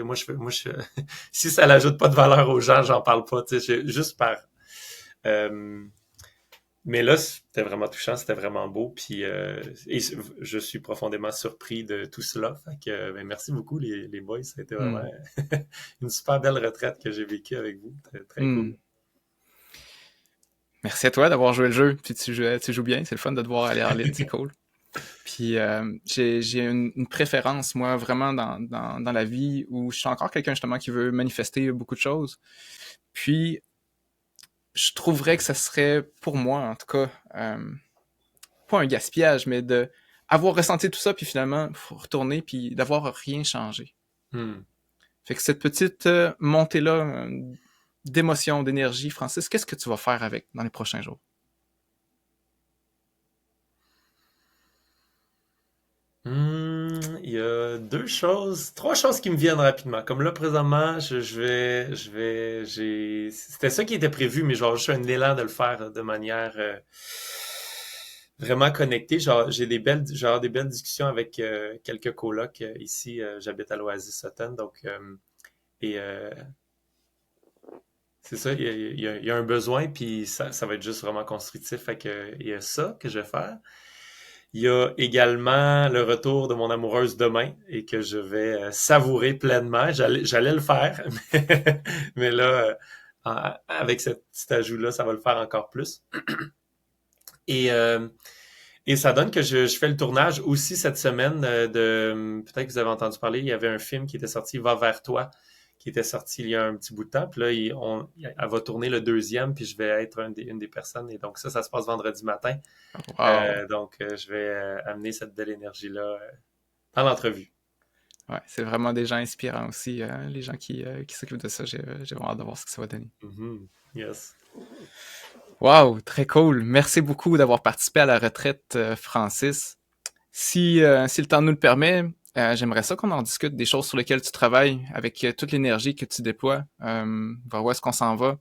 Si ça n'ajoute pas de valeur aux gens, j'en parle pas. Juste par... mais là, c'était vraiment touchant, c'était vraiment beau. Puis et je suis profondément surpris de tout cela. Fait que merci beaucoup, les boys. Ça a été vraiment une super belle retraite que j'ai vécue avec vous. Très cool. Merci à toi d'avoir joué le jeu. Puis tu joues bien, c'est le fun de te voir aller en ligne, c'est cool. Puis j'ai une préférence, moi, vraiment dans la vie où je suis encore quelqu'un justement qui veut manifester beaucoup de choses. Puis je trouverais que ça serait, pour moi en tout cas, pas un gaspillage, mais de avoir ressenti tout ça, puis finalement retourner, puis d'avoir rien changé. Fait que cette petite montée-là d'émotion, d'énergie, Francis, qu'est-ce que tu vas faire avec dans les prochains jours? Il y a trois choses qui me viennent rapidement. Comme là, présentement, c'était ça qui était prévu, mais genre, juste un élan de le faire de manière vraiment connectée. Genre, j'ai des belles discussions avec quelques colocs ici. J'habite à l'Oasis Sutton, donc c'est ça. Il y a un besoin, puis ça va être juste vraiment constructif. Fait que il y a ça que je vais faire. Il y a également le retour de mon amoureuse demain et que je vais savourer pleinement. J'allais le faire, mais là, avec cet ajout-là, ça va le faire encore plus. Et ça donne que je fais le tournage aussi cette semaine peut-être que vous avez entendu parler, il y avait un film qui était sorti, Va vers toi, qui était sorti il y a un petit bout de temps. Puis là, elle va tourner le deuxième, puis je vais être une des personnes. Et donc ça se passe vendredi matin. Wow. Donc, je vais amener cette belle énergie-là dans l'entrevue. Ouais, c'est vraiment des gens inspirants aussi, les gens qui s'occupent de ça. J'ai vraiment hâte de voir ce que ça va donner. Yes. Wow, très cool. Merci beaucoup d'avoir participé à la retraite, Francis. Si le temps nous le permet, j'aimerais ça qu'on en discute des choses sur lesquelles tu travailles avec toute l'énergie que tu déploies. Vers où est-ce qu'on s'en va?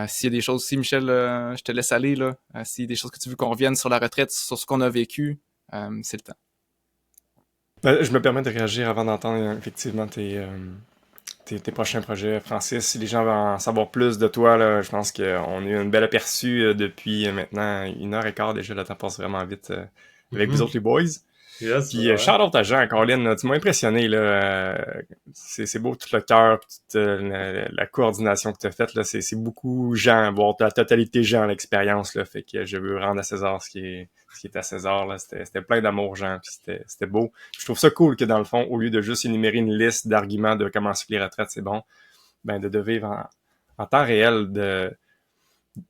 S'il y a des choses aussi, Michel, je te laisse aller, là. S'il y a des choses que tu veux qu'on revienne sur la retraite, sur ce qu'on a vécu, c'est le temps. Je me permets de réagir avant d'entendre effectivement tes prochains projets, Francis. Si les gens veulent en savoir plus de toi, là, je pense qu'on a eu un bel aperçu depuis maintenant 1h15 déjà. Le temps passe vraiment vite avec vous autres, les boys. Yes, Puis shout-out à Jean, Colin, tu m'as impressionné, là. C'est beau tout le cœur, toute la coordination que tu as faite, là. C'est beaucoup Jean, voir la totalité Jean, l'expérience, là. Fait que je veux rendre à César ce qui est à César, là. C'était plein d'amour, Jean, puis c'était beau. Je trouve ça cool que, dans le fond, au lieu de juste énumérer une liste d'arguments de comment suivre les retraites, c'est bon, ben, de vivre en temps réel,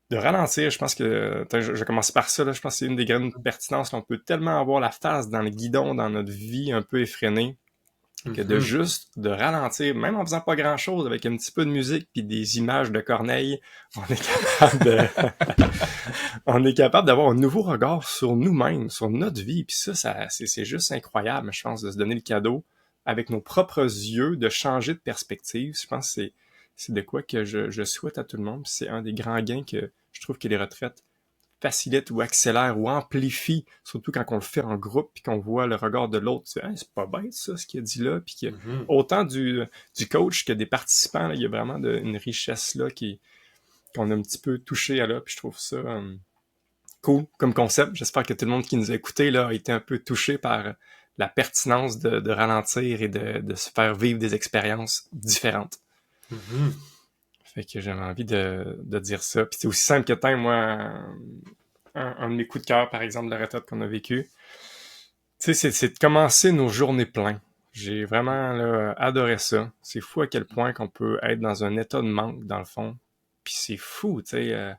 de ralentir. Je pense que, attends, je vais commencer par ça, là. Je pense que c'est une des grandes pertinences. Là. On peut tellement avoir la face dans le guidon, dans notre vie un peu effrénée, que de juste de ralentir, même en faisant pas grand-chose, avec un petit peu de musique puis des images de Corneille, on est capable de... on est capable d'avoir un nouveau regard sur nous-mêmes, sur notre vie. Puis ça c'est juste incroyable, je pense, de se donner le cadeau avec nos propres yeux, de changer de perspective. Je pense que c'est de quoi que je souhaite à tout le monde. Puis c'est un des grands gains que je trouve que les retraites facilite ou accélère ou amplifie, surtout quand on le fait en groupe puis qu'on voit le regard de l'autre. Tu dis, hey, c'est pas bête ça, ce qu'il a dit là. Puis que autant du coach que des participants, là, il y a vraiment une richesse là qu'on a un petit peu touché à là. Puis je trouve ça cool comme concept. J'espère que tout le monde qui nous a écoutés là, a été un peu touché par la pertinence de ralentir et de se faire vivre des expériences différentes. Fait que j'avais envie de dire ça. Puis c'est aussi simple que tant, moi, un de mes coups de cœur, par exemple, de la retraite qu'on a vécu, tu sais, c'est de commencer nos journées pleines. J'ai vraiment là, adoré ça. C'est fou à quel point qu'on peut être dans un état de manque, dans le fond. Puis c'est fou, tu sais.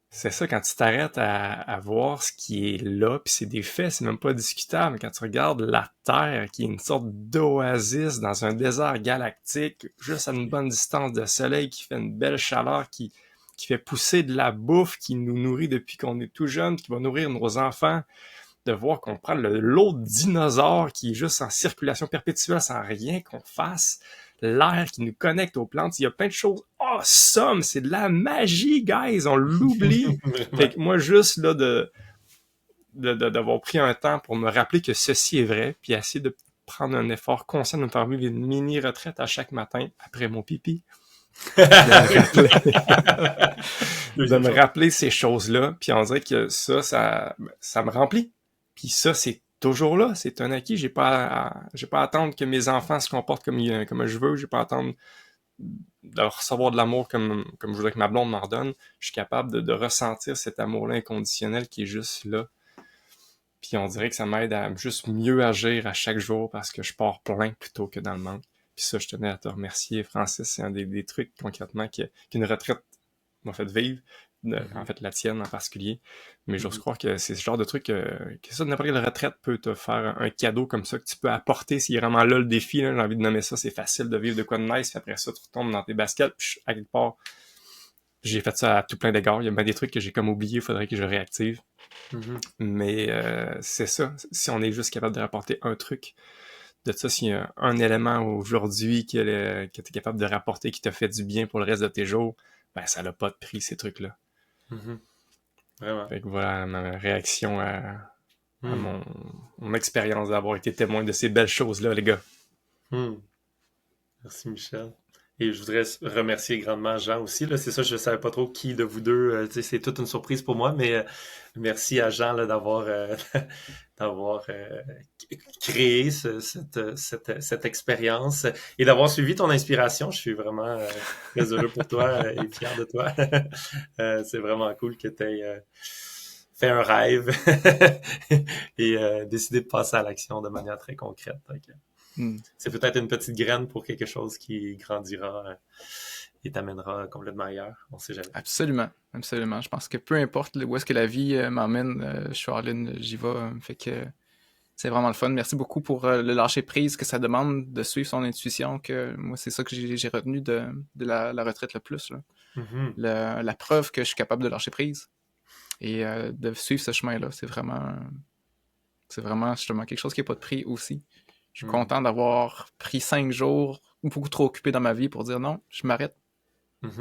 C'est ça, quand tu t'arrêtes à voir ce qui est là, puis c'est des faits, c'est même pas discutable. Quand tu regardes la Terre, qui est une sorte d'oasis dans un désert galactique, juste à une bonne distance de soleil, qui fait une belle chaleur, qui fait pousser de la bouffe, qui nous nourrit depuis qu'on est tout jeune, qui va nourrir nos enfants, de voir qu'on prend l'autre dinosaure qui est juste en circulation perpétuelle sans rien qu'on fasse, l'air qui nous connecte aux plantes, il y a plein de choses awesome, c'est de la magie, guys, on l'oublie. Fait que moi, juste là, d'avoir pris un temps pour me rappeler que ceci est vrai, puis essayer de prendre un effort conscient de me faire vivre une mini-retraite à chaque matin, après mon pipi, de me rappeler ces choses-là, puis on dirait que ça me remplit. Puis ça, c'est toujours là, c'est un acquis. J'ai pas à attendre que mes enfants se comportent comme je veux. J'ai pas à attendre de recevoir de l'amour comme je voudrais que ma blonde m'en redonne. Je suis capable de ressentir cet amour-là inconditionnel qui est juste là. Puis on dirait que ça m'aide à juste mieux agir à chaque jour parce que je pars plein plutôt que dans le manque. Puis ça, je tenais à te remercier, Francis. C'est un des trucs concrètement qu'une retraite m'a fait vivre. En fait, la tienne en particulier. Mais j'ose croire que c'est ce genre de truc que ça, n'importe quelle retraite peut te faire un cadeau comme ça que tu peux apporter s'il est vraiment là le défi. Là, j'ai envie de nommer ça, c'est facile de vivre de quoi de nice, puis après ça, tu retombes dans tes baskets, puis à quelque part, j'ai fait ça à tout plein d'égards. Il y a bien des trucs que j'ai comme oublié, il faudrait que je réactive. Mais c'est ça. Si on est juste capable de rapporter un truc de ça, s'il y a un élément aujourd'hui que tu es capable de rapporter qui t'a fait du bien pour le reste de tes jours, ben ça n'a pas de prix, ces trucs-là. Vraiment. Fait que voilà ma réaction à mon expérience d'avoir été témoin de ces belles choses-là, les gars. Merci, Michel. Et je voudrais remercier grandement Jean aussi. Là, c'est ça, je ne savais pas trop qui de vous deux. C'est toute une surprise pour moi, mais merci à Jean là, d'avoir créé cette expérience et d'avoir suivi ton inspiration. Je suis vraiment très heureux pour toi et fier de toi. C'est vraiment cool que tu aies fait un rêve et décidé de passer à l'action de manière très concrète. Donc, c'est peut-être une petite graine pour quelque chose qui grandira et t'amènera complètement ailleurs. On sait jamais. Absolument, absolument. Je pense que peu importe où est-ce que la vie m'emmène, je suis all-in, j'y vais. Fait que c'est vraiment le fun. Merci beaucoup pour le lâcher-prise que ça demande de suivre son intuition. Que moi, c'est ça que j'ai retenu de la retraite le plus. Là. La preuve que je suis capable de lâcher prise et de suivre ce chemin-là. C'est vraiment justement quelque chose qui n'est pas de prix aussi. Je suis content d'avoir pris 5 jours beaucoup trop occupé dans ma vie pour dire non, je m'arrête.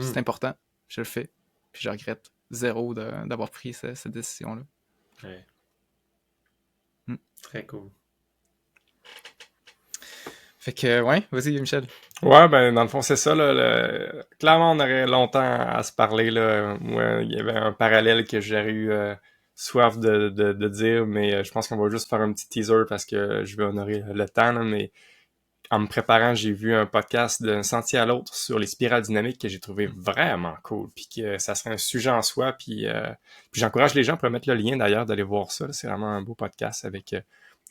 C'est important, je le fais. Puis je regrette zéro d'avoir pris cette décision-là. Ouais. Très cool. Fait que, ouais, vas-y, Michel. Ouais, ben dans le fond, c'est ça. Là, clairement, on aurait longtemps à se parler. Là. Moi, il y avait un parallèle que j'aurais eu soif de dire, mais je pense qu'on va juste faire un petit teaser parce que je vais honorer le temps. Là, mais en me préparant, j'ai vu un podcast d'un sentier à l'autre sur les spirales dynamiques que j'ai trouvé vraiment cool. Puis que ça serait un sujet en soi. Puis j'encourage les gens pour mettre le lien d'ailleurs d'aller voir ça. Là. C'est vraiment un beau podcast avec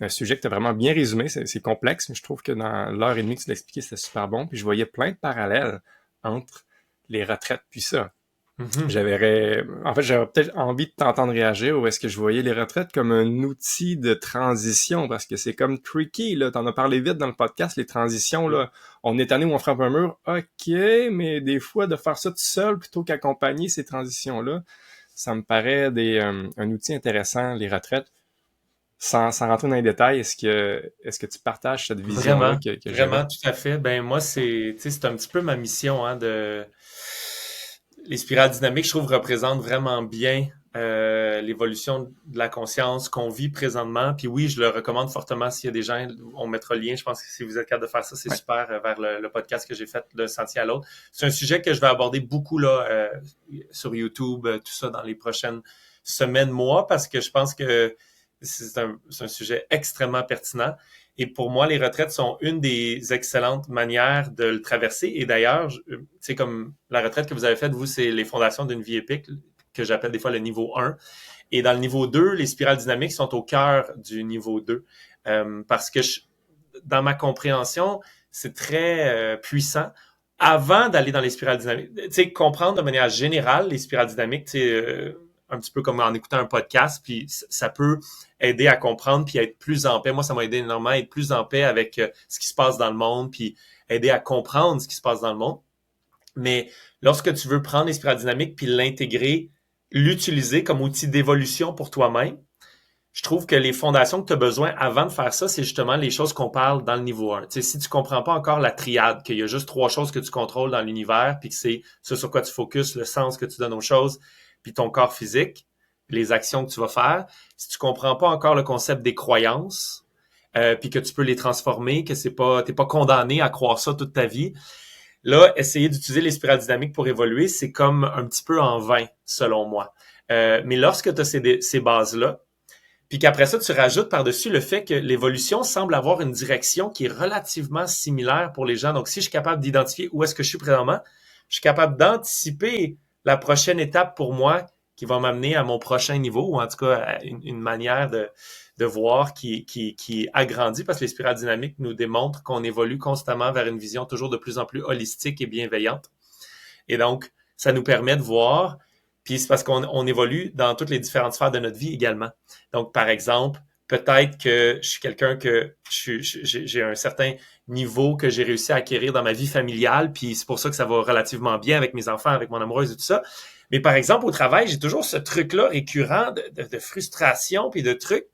un sujet que tu as vraiment bien résumé. C'est complexe, mais je trouve que dans l'heure et demie que tu l'as expliqué, c'était super bon. Puis je voyais plein de parallèles entre les retraites puis ça. J'aurais peut-être envie de t'entendre réagir, ou est-ce que je voyais les retraites comme un outil de transition, parce que c'est comme tricky, là. T'en as parlé vite dans le podcast, les transitions, là. On est tanné où on frappe un mur. OK, mais des fois, de faire ça tout seul plutôt qu'accompagner ces transitions-là, ça me paraît un outil intéressant, les retraites. Sans rentrer dans les détails, est-ce que tu partages cette vision-là Vraiment, que vraiment, j'avais? tout à fait. Ben moi, c'est un petit peu ma mission, hein, les spirales dynamiques, je trouve, représentent vraiment bien l'évolution de la conscience qu'on vit présentement. Puis oui, je le recommande fortement s'il y a des gens, on mettra le lien. Je pense que si vous êtes capable de faire ça, c'est super vers le podcast que j'ai fait, Le Sentier à l'autre. C'est un sujet que je vais aborder beaucoup là sur YouTube, tout ça dans les prochaines semaines, mois, parce que je pense que c'est un sujet extrêmement pertinent. Et pour moi, les retraites sont une des excellentes manières de le traverser. Et d'ailleurs, c'est comme la retraite que vous avez faite, vous, c'est les fondations d'une vie épique, que j'appelle des fois le niveau 1. Et dans le niveau 2, les spirales dynamiques sont au cœur du niveau 2. Parce que dans ma compréhension, c'est très puissant. Avant d'aller dans les spirales dynamiques, tu sais, comprendre de manière générale les spirales dynamiques, tu sais, un petit peu comme en écoutant un podcast, puis ça peut aider à comprendre puis à être plus en paix. Moi, ça m'a aidé énormément à être plus en paix avec ce qui se passe dans le monde, puis aider à comprendre ce qui se passe dans le monde. Mais lorsque tu veux prendre les spirales dynamiques puis l'intégrer, l'utiliser comme outil d'évolution pour toi-même, je trouve que les fondations que tu as besoin avant de faire ça, c'est justement les choses qu'on parle dans le niveau 1. Tu sais, si tu comprends pas encore la triade, qu'il y a juste 3 choses que tu contrôles dans l'univers, puis que c'est ce sur quoi tu focuses, le sens que tu donnes aux choses, puis ton corps physique, les actions que tu vas faire, si tu comprends pas encore le concept des croyances, puis que tu peux les transformer, que t'es pas condamné à croire ça toute ta vie, là, essayer d'utiliser les spirales dynamiques pour évoluer, c'est comme un petit peu en vain, selon moi. Mais lorsque tu as ces bases-là, puis qu'après ça, tu rajoutes par-dessus le fait que l'évolution semble avoir une direction qui est relativement similaire pour les gens. Donc, si je suis capable d'identifier où est-ce que je suis présentement, je suis capable d'anticiper la prochaine étape pour moi qui va m'amener à mon prochain niveau, ou en tout cas à une manière de voir qui agrandit, parce que les spirales dynamiques nous démontrent qu'on évolue constamment vers une vision toujours de plus en plus holistique et bienveillante. Et donc, ça nous permet de voir, puis c'est parce qu'on évolue dans toutes les différentes sphères de notre vie également. Donc, par exemple, peut-être que je suis quelqu'un que j'ai un certain niveau que j'ai réussi à acquérir dans ma vie familiale, puis c'est pour ça que ça va relativement bien avec mes enfants, avec mon amoureuse et tout ça. Mais par exemple, au travail, j'ai toujours ce truc-là récurrent de frustration puis de trucs.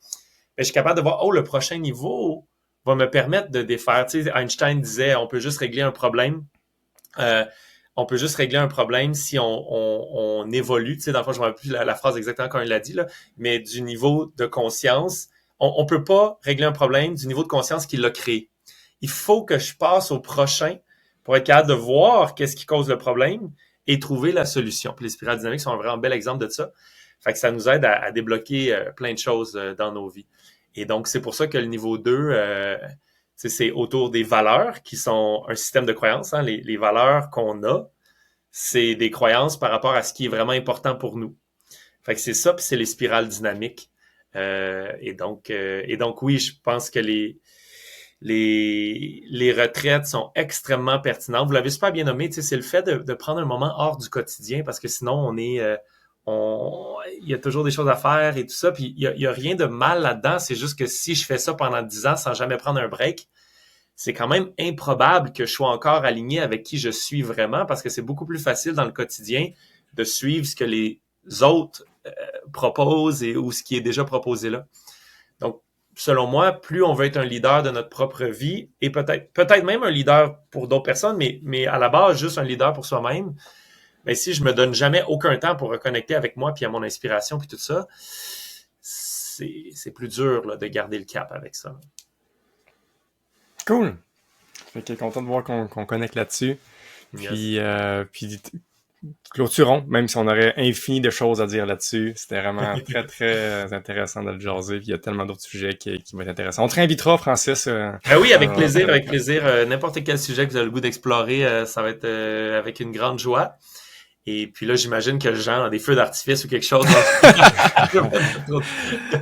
Mais je suis capable de voir, le prochain niveau va me permettre de défaire. Tu sais, Einstein disait, on peut juste régler un problème. On peut juste régler un problème si on évolue. Tu sais, dans le fond, je ne me rappelle plus la phrase exactement quand il l'a dit, là, mais du niveau de conscience, on peut pas régler un problème du niveau de conscience qu'il l'a créé. Il faut que je passe au prochain pour être capable de voir qu'est-ce qui cause le problème et trouver la solution. Puis les spirales dynamiques sont un vraiment bel exemple de ça. Fait que ça nous aide à débloquer plein de choses dans nos vies. Et donc, c'est pour ça que le niveau 2, c'est autour des valeurs qui sont un système de croyances. Hein. Les valeurs qu'on a, c'est des croyances par rapport à ce qui est vraiment important pour nous. Fait que c'est ça, puis c'est les spirales dynamiques. Et donc, oui, je pense que les retraites sont extrêmement pertinentes. Vous l'avez super bien nommé, c'est le fait de prendre un moment hors du quotidien, parce que sinon, il y a toujours des choses à faire et tout ça, puis il y a rien de mal là-dedans. C'est juste que si je fais ça pendant 10 ans sans jamais prendre un break, c'est quand même improbable que je sois encore aligné avec qui je suis vraiment, parce que c'est beaucoup plus facile dans le quotidien de suivre ce que les autres proposent ou ce qui est déjà proposé là. Donc, selon moi, plus on veut être un leader de notre propre vie, et peut-être même un leader pour d'autres personnes, mais à la base, juste un leader pour soi-même, mais si je me donne jamais aucun temps pour reconnecter avec moi puis à mon inspiration puis tout ça, c'est plus dur là, de garder le cap avec ça. Cool. Fait que content de voir qu'on connecte là-dessus. Puis, puis clôturons, même si on aurait infini de choses à dire là-dessus. C'était vraiment très, très intéressant de le jaser. Puis il y a tellement d'autres sujets qui vont être intéressants. On te réinvitera, Francis. Oui, avec plaisir, avec plaisir. N'importe quel sujet que vous avez le goût d'explorer, ça va être avec une grande joie. Et puis là, j'imagine que Jean a des feux d'artifice ou quelque chose.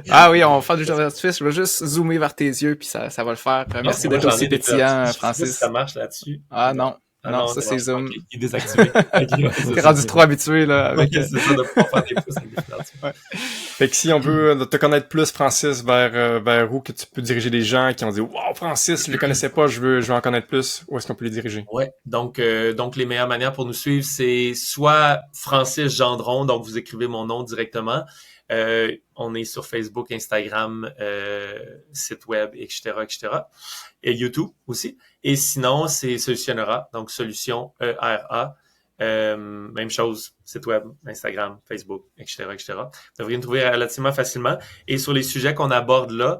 Ah oui, on va faire du feu d'artifice. Je vais juste zoomer vers tes yeux, puis ça va le faire. Merci d'être aussi pétillant, Francis. Ça marche là-dessus. Ah non. Ah Non, ça, c'est c'est bon, Zoom. ok, il est désactivé. Ok, ouais, c'est T'es ça, rendu trop habitué, là, Ok, avec... c'est ça, de pouvoir faire des pouces avec des fleurs. Ouais. Fait que si on veut te connaître plus, Francis, vers où que tu peux diriger des gens qui ont dit « Wow, Francis, je le connaissais pas, je veux en connaître plus », où est-ce qu'on peut les diriger? Ouais, donc les meilleures manières pour nous suivre, c'est soit Francis Gendron, donc vous écrivez mon nom directement. On est sur Facebook, Instagram, site web, etc., etc. Et YouTube aussi. Et sinon, c'est Solutionnera, donc Solution ERA. Même chose, site web, Instagram, Facebook, etc., etc. Vous devriez me trouver relativement facilement. Et sur les sujets qu'on aborde là,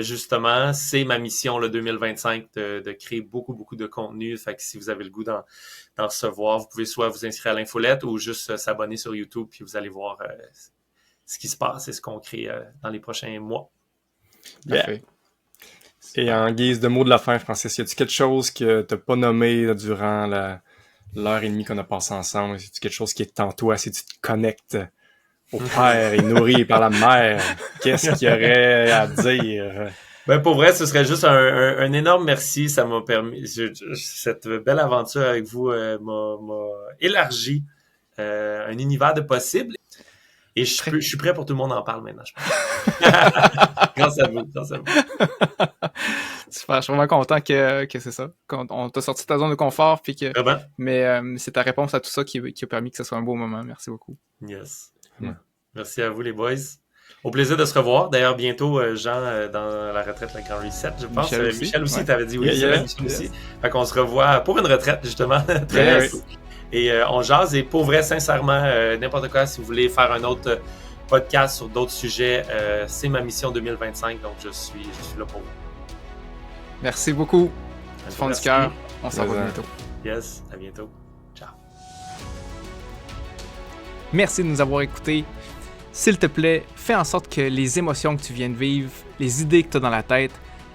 justement, c'est ma mission le 2025 de créer beaucoup, beaucoup de contenu. Fait que si vous avez le goût d'en recevoir, vous pouvez soit vous inscrire à l'infolette ou juste s'abonner sur YouTube, puis vous allez voir ce qui se passe et ce qu'on crée dans les prochains mois. Parfait. Et en guise de mot de la fin, Francis, y a-t-il quelque chose que t'as pas nommé durant l'heure et demie qu'on a passé ensemble? Y a-t-il quelque chose qui est en toi si tu te connectes au Père et nourri par la Mère? Qu'est-ce qu'il y aurait à dire? Ben pour vrai, ce serait juste un énorme merci. Ça m'a permis, cette belle aventure avec vous m'a élargi un univers de possibles. Et je suis prêt pour tout le monde en parle maintenant, je pense. Grâce à vous. Super, je suis vraiment content que c'est ça. On t'a sorti de ta zone de confort, puis que... Vraiment? Mais c'est ta réponse à tout ça qui a permis que ce soit un beau moment. Merci beaucoup. Yes. Ouais. Merci à vous, les boys. Au plaisir de se revoir. D'ailleurs, bientôt, Jean, dans la retraite, le Grand Reset, je pense. Michel aussi, ouais. t'avais dit oui. Yeah, Michel aussi. Fait qu'on se revoit pour une retraite, justement. Très Yes. Et on jase. Et pour vrai, sincèrement, n'importe quoi, si vous voulez faire un autre podcast sur d'autres sujets, c'est ma mission 2025. Donc, je suis là pour vous. Merci beaucoup. Du fond du Merci. cœur. On se revoit Plaisir. bientôt. Yes, à bientôt. Ciao. Merci de nous avoir écoutés. S'il te plaît, fais en sorte que les émotions que tu viens de vivre, les idées que tu as dans la tête,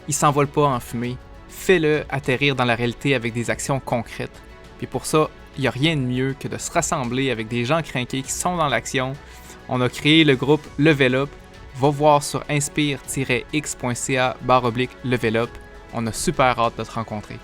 ils s'envolent pas en fumée. Fais-le atterrir dans la réalité avec des actions concrètes. Puis pour ça, il n'y a rien de mieux que de se rassembler avec des gens crinqués qui sont dans l'action. On a créé le groupe Level Up. Va voir sur inspire-x.ca/levelup. On a super hâte de te rencontrer.